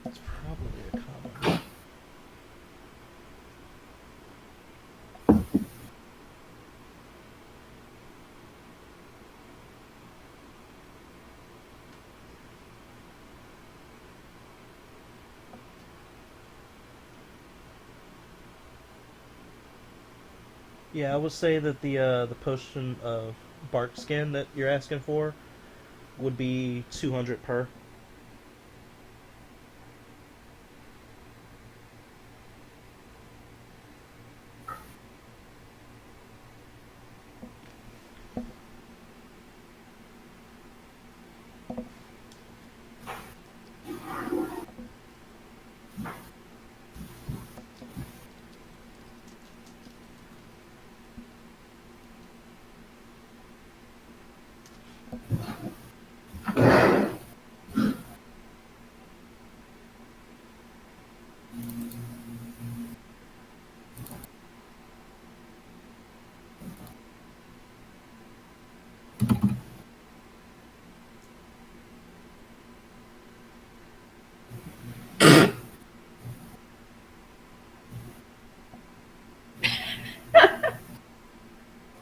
It's probably a common. Yeah, I would say that the potion of bark skin that you're asking for would be 200 per.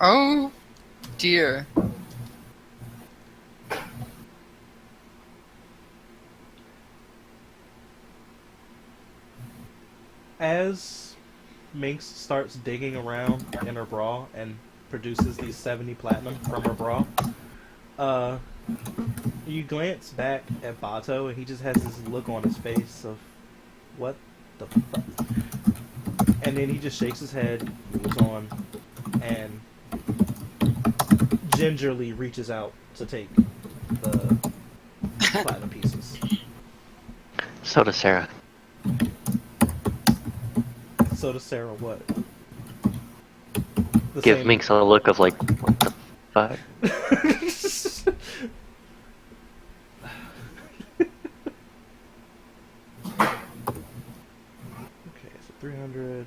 Oh, dear. As Minx starts digging around in her bra and produces these 70 platinum from her bra, you glance back at Bato and he just has this look on his face of, what the fuck? And then he just shakes his head, moves on, and gingerly reaches out to take the platinum pieces. So does Sarah. So does Sarah, what? The Give same- Minx a look of like, what the fuck? Okay, so 300.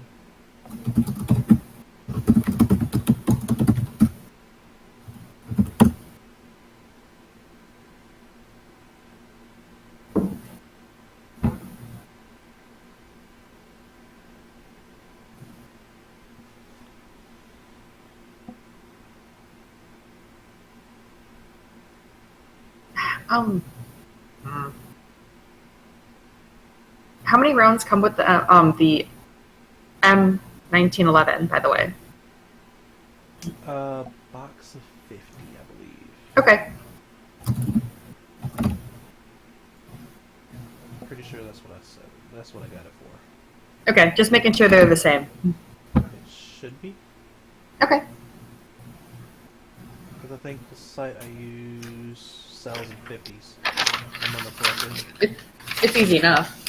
How many rounds come with the M1911? By the way. Box of 50, I believe. Okay. Pretty sure that's what I said. That's what I got it for. Okay, just making sure they're the same. It should be. Okay. Because I think the site I use sells in 50s. If I remember correctly. It's easy enough.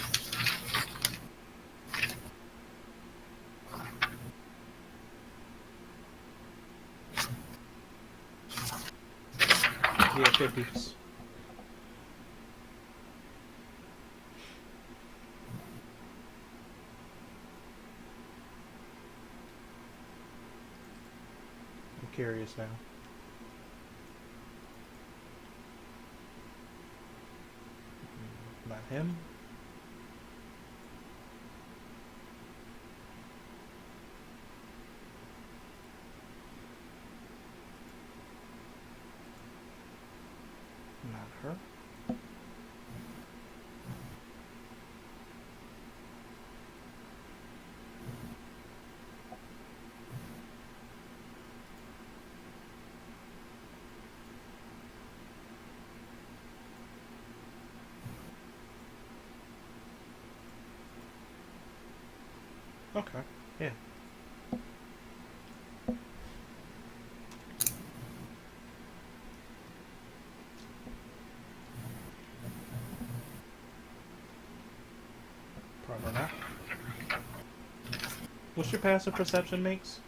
Yeah, 50s. I'm curious now. Not him. Not her. Okay, yeah. Probably not. What's your passive perception makes?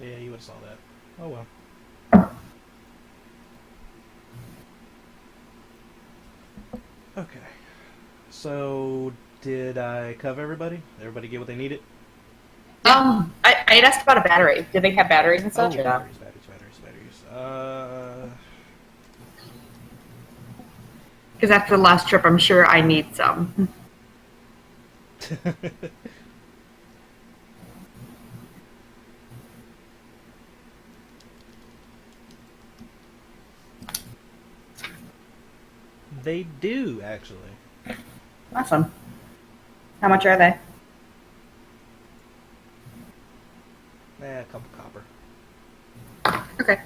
Yeah, you would have saw that. Oh well. Okay. So, did I cover everybody? Everybody get what they needed? I had asked about a battery. Do they have batteries and such? Oh, or no? batteries. Because after the last trip, I'm sure I need some. They do, actually. Awesome. How much are they? A couple copper. Okay.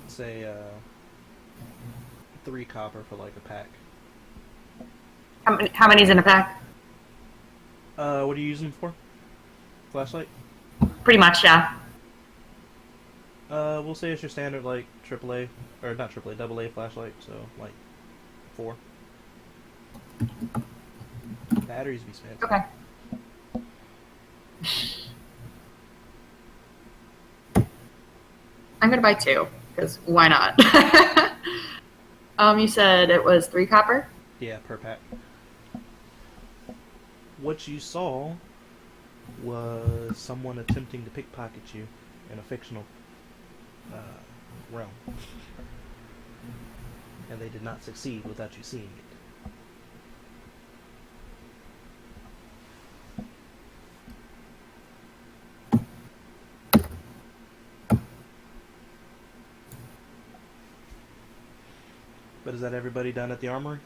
Say 3 copper for like a pack. How many's in a pack? What are you using for? Flashlight? Pretty much, yeah. We'll say it's your standard like AAA or not AAA, AA flashlight. So like 4. Batteries be spent. Okay. I'm gonna buy 2 because why not? You said it was 3 copper. Yeah, per pack. What you saw was someone attempting to pickpocket you in a fictional realm. And they did not succeed without you seeing it. But is that everybody done at the armory?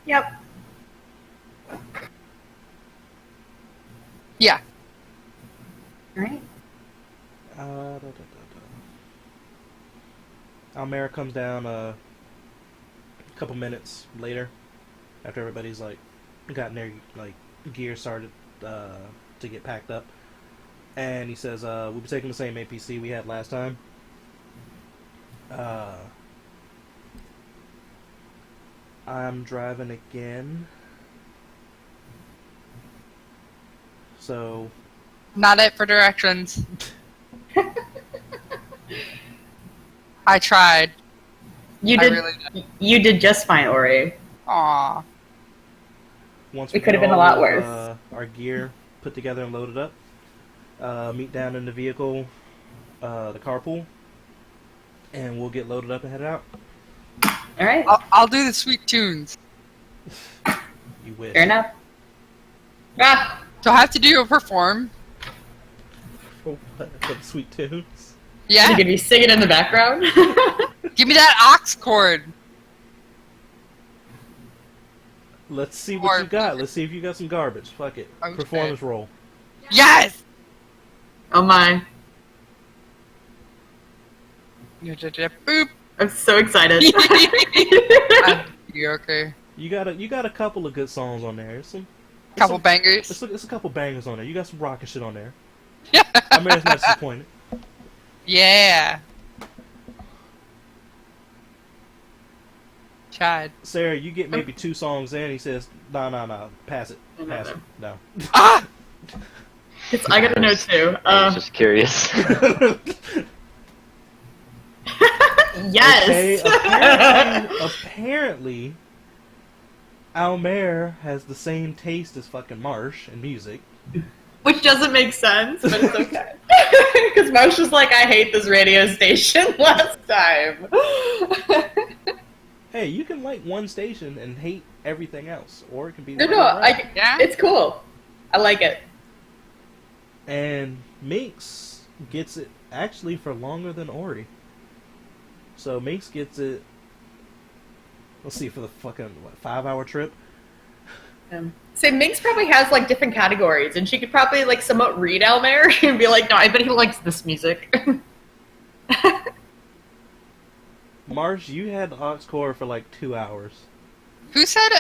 Yep. Yeah. All right. Almera comes down a couple minutes later, after everybody's like gotten their like gear started to get packed up, and he says, "We'll be taking the same APC we had last time. I'm driving again, so." Not it for directions. I tried. You I did. really did. You did just fine, Ori. Aw. Once It could have been a lot worse. Our gear put together and loaded up. Meet down in the vehicle, the carpool, and we'll get loaded up and head out. All right. I'll do the sweet tunes. You wish. Fair enough. Ah. Do I have to do a perform? For the sweet tunes. Yeah. You could be singing in the background. Give me that aux cord. Let's see what you got. Let's see if you got some garbage. Fuck it. Okay. Performance roll. Yes. Oh my! Boop. I'm so excited. You okay? You got a couple of good songs on there. Couple bangers. It's a couple bangers on there. You got some rockin' shit on there. Yeah. I'm not disappointed. Yeah. Chad. Sarah, you get maybe 2 songs in. He says, "No, pass it, pass it, no." Ah. I gotta know too. I was just curious. Yes. Okay, apparently, Almer has the same taste as fucking Marsh in music. Which doesn't make sense, but it's okay. Because Marsh was like, I hate this radio station last time. Hey, you can like one station and hate everything else, or it can be No, right. Yeah? it's cool. I like it. And Minx gets it actually for longer than Ori. So Minx gets it, let's see, for the fucking 5-hour trip. So Minx probably has like different categories, and she could probably like somewhat read Elmer and be like, no, I bet he likes this music. Marsh, you had the aux core for like 2 hours. Who said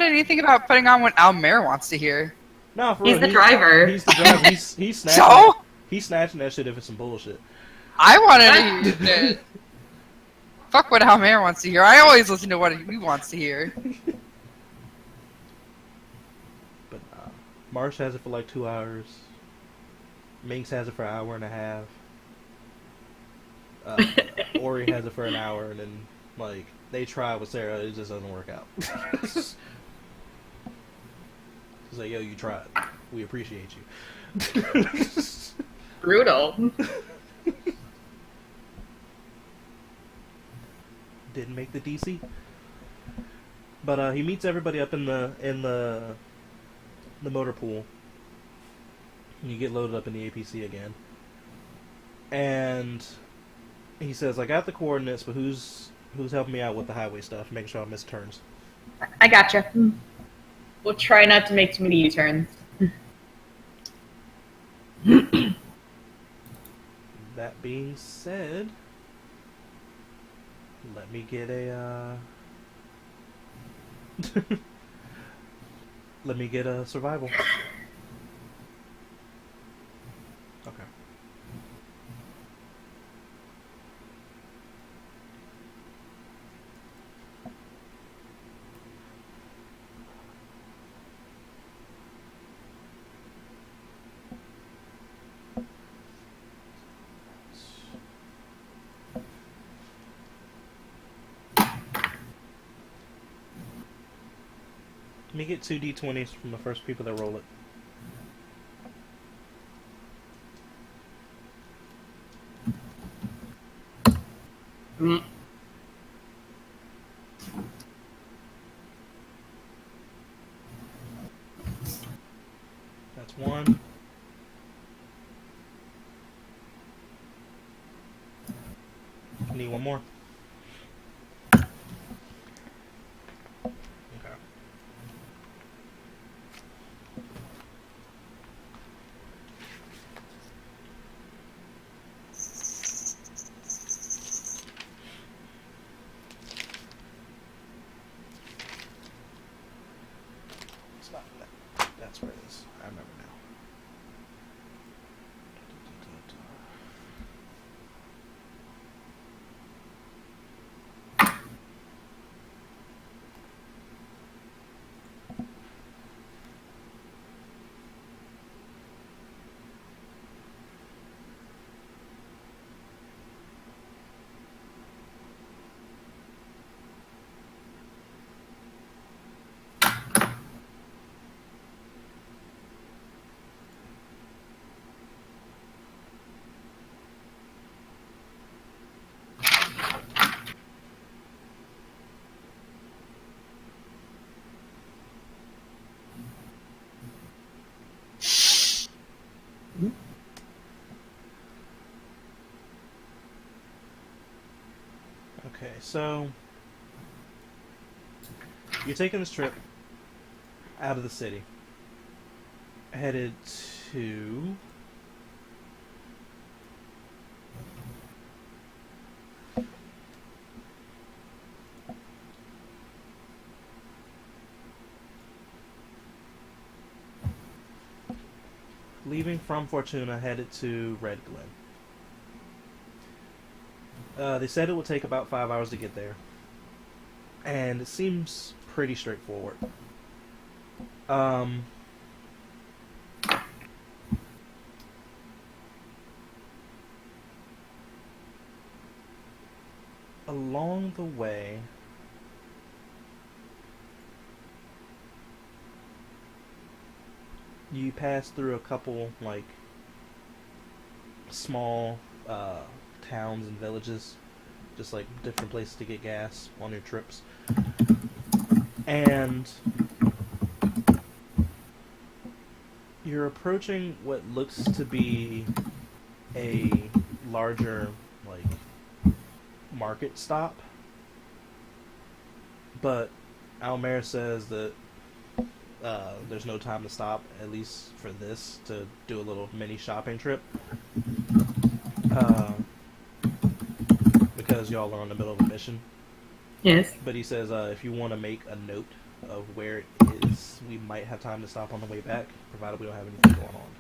anything about putting on what Almer wants to hear? No, for He's real, the driver. He's the driver. He's snatching. So? He's snatching that shit if it's some bullshit. I wanted to hear it. Fuck what Almer wants to hear. I always listen to what he wants to hear. But Marsh has it for like 2 hours. Minx has it for an hour and a half. Ori has it for an hour, and then like they try with Sarah, it just doesn't work out. She's like, "Yo, you tried. We appreciate you." Brutal. Didn't make the DC, but he meets everybody up in the motor pool. You get loaded up in the APC again, and he says, "I got the coordinates, but who's helping me out with the highway stuff, making sure I miss turns?" I gotcha. We'll try not to make too many U-turns. that being said, let me get a let me get a survival. Okay. Let me get 2 d20s from the first people that roll it. Mm. That's 1. I need 1 more. Okay. It's not that. That's where it is. I remember now. Okay, so you're taking this trip out of the city, headed to leaving from Fortuna, headed to Red Glen. They said it would take about 5 hours to get there, and it seems pretty straightforward. Along the way, you pass through a couple, like, small towns and villages, just like different places to get gas on your trips. And you're approaching what looks to be a larger, like, market stop. But Almer says that there's no time to stop, at least for this, to do a little mini shopping trip. Because y'all are in the middle of a mission. Yes. But he says if you want to make a note of where it is, we might have time to stop on the way back, provided we don't have anything going on.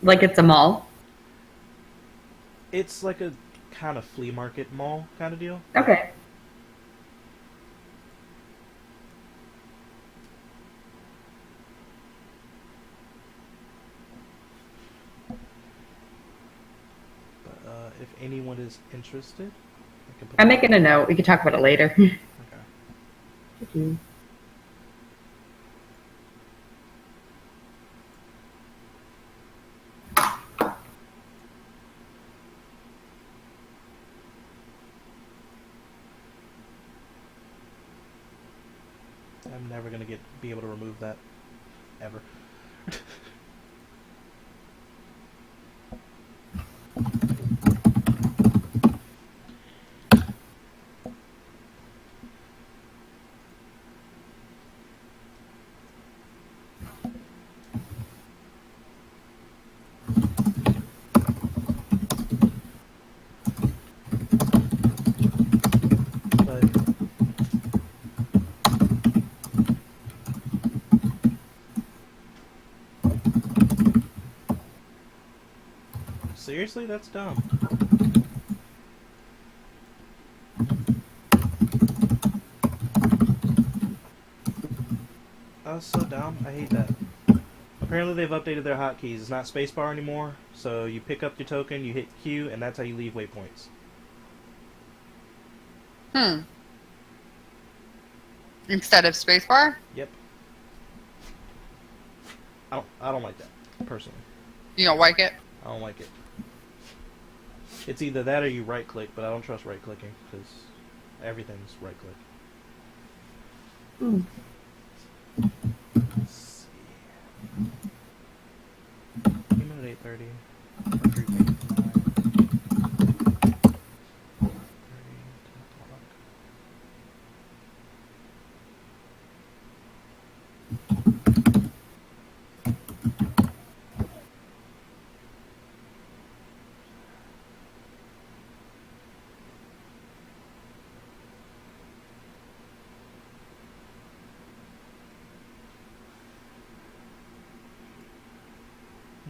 Like it's a mall? It's like a kind of flea market mall kind of deal. Okay. But if anyone is interested, I can put I'm making a note. We can talk about it later. Okay. I'm never gonna be able to remove that ever. Seriously? That's dumb. That's so dumb. I hate that. Apparently they've updated their hotkeys. It's not spacebar anymore, so you pick up your token, you hit Q, and that's how you leave waypoints. Instead of spacebar? Yep. I don't like that, personally. You don't like it? I don't like it. It's either that or you right-click, but I don't trust right-clicking, because everything's right-click. Let's see. Came in at 8:30.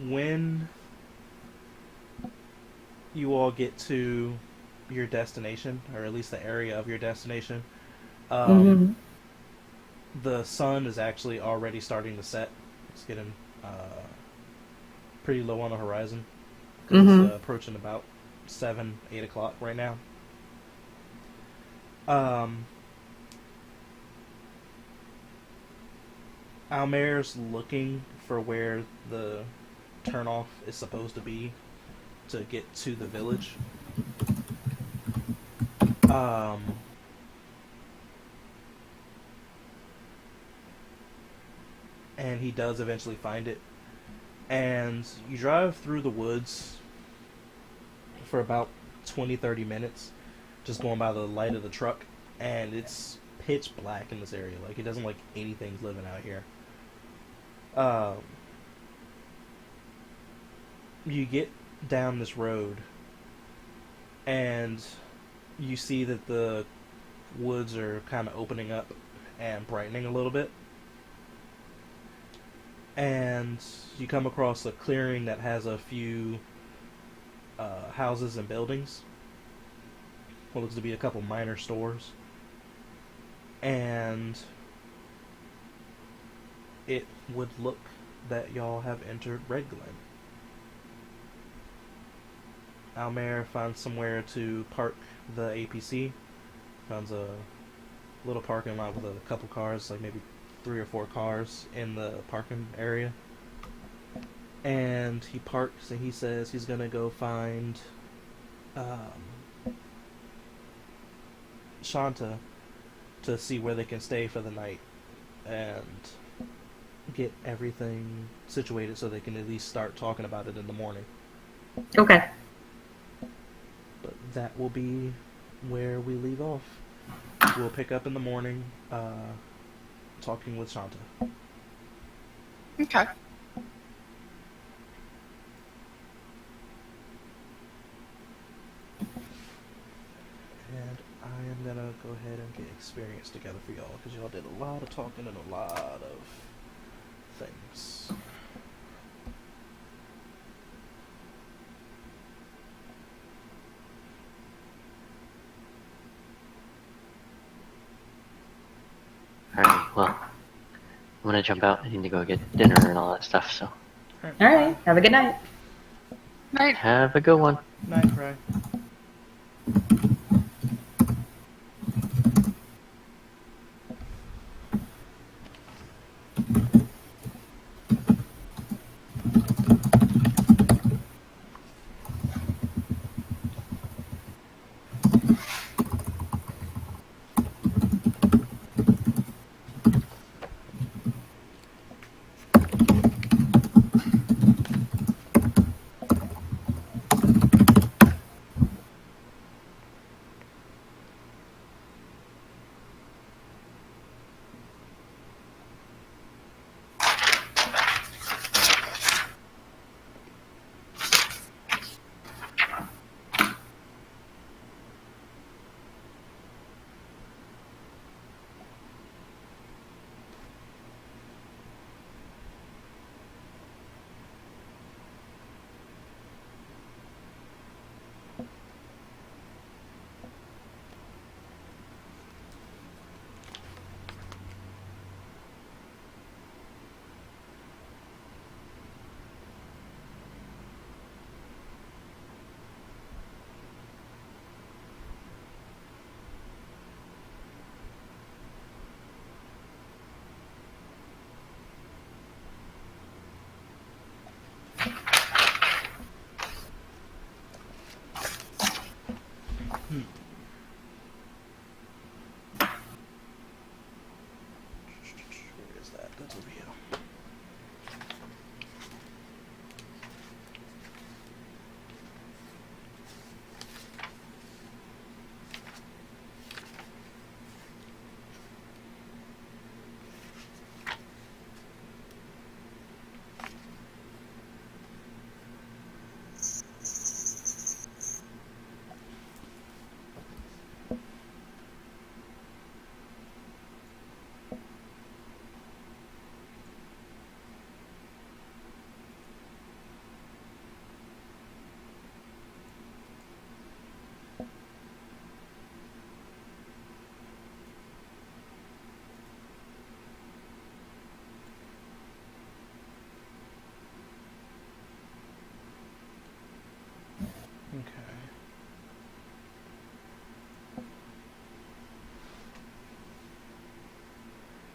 When you all get to your destination, or at least the area of your destination, the sun is actually already starting to set. It's getting pretty low on the horizon. It's approaching about 7, 8 o'clock right now. Almair's looking for where the turnoff is supposed to be to get to the village. And he does eventually find it. And you drive through the woods for about 20-30 minutes, just going by the light of the truck, and it's pitch black in this area. Like, it doesn't like anything's living out here. You get down this road, and you see that the woods are kind of opening up and brightening a little bit. And you come across a clearing that has a few houses and buildings. What looks to be a couple minor stores. And it would look that y'all have entered Red Glen. Almair finds somewhere to park the APC. Finds a little parking lot with a couple cars, like maybe 3 or 4 cars in the parking area. And he parks and he says he's gonna go find Shanta to see where they can stay for the night and get everything situated so they can at least start talking about it in the morning. Okay. But that will be where we leave off. We'll pick up in the morning talking with Shanta. Okay. And I am gonna go ahead and get experience together for y'all, because y'all did a lot of talking and a lot of things. Alright, well, I'm gonna jump out. I need to go get dinner and all that stuff, so. Alright, have a good night. Night. Have a good one. Night, Fry.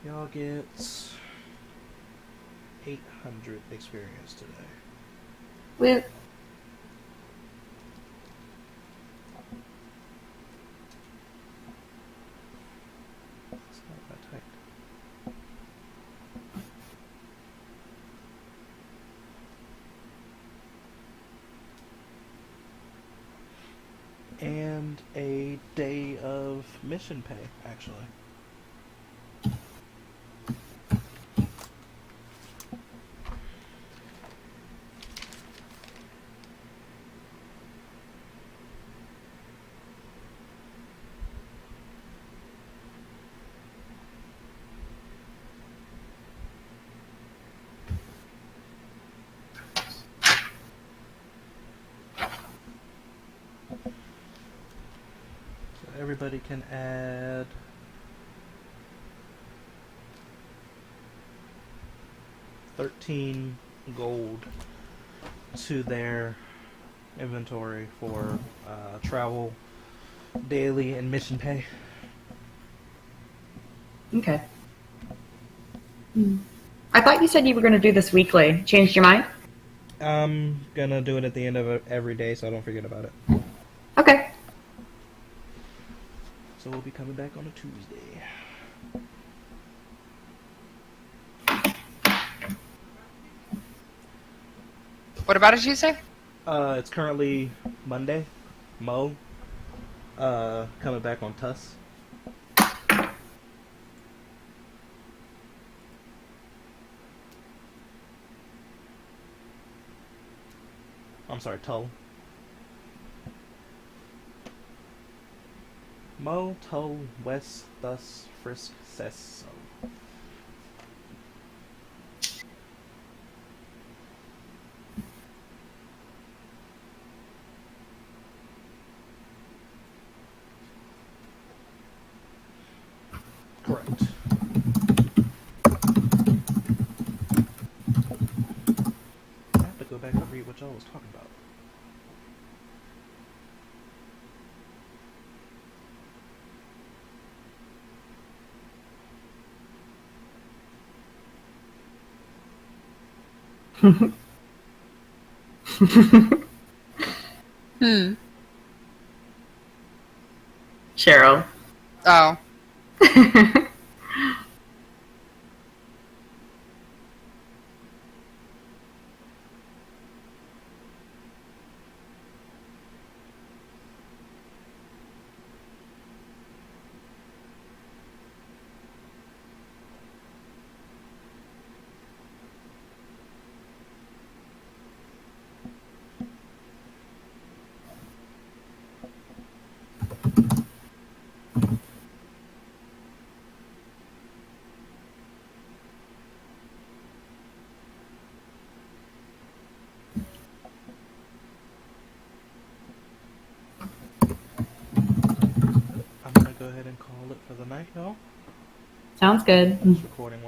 Y'all get 800 experience today. Woo. That's not what I typed. And a day of mission pay, actually. Everybody can add $13 gold to their inventory for travel, daily, and mission pay. Okay. I thought you said you were going to do this weekly. Changed your mind? I'm gonna do it at the end of every day so I don't forget about it. Okay. So we'll be coming back on a Tuesday. What about it, you say? It's currently Monday. Mo, coming back on Tuss. I'm sorry, Tull. Mo, Tull, West, Thus, Frisk, Cess. Correct. I have to go back and read what y'all was talking about. Cheryl. Oh. I'm gonna go ahead and call it for the night, y'all. Sounds good. Recording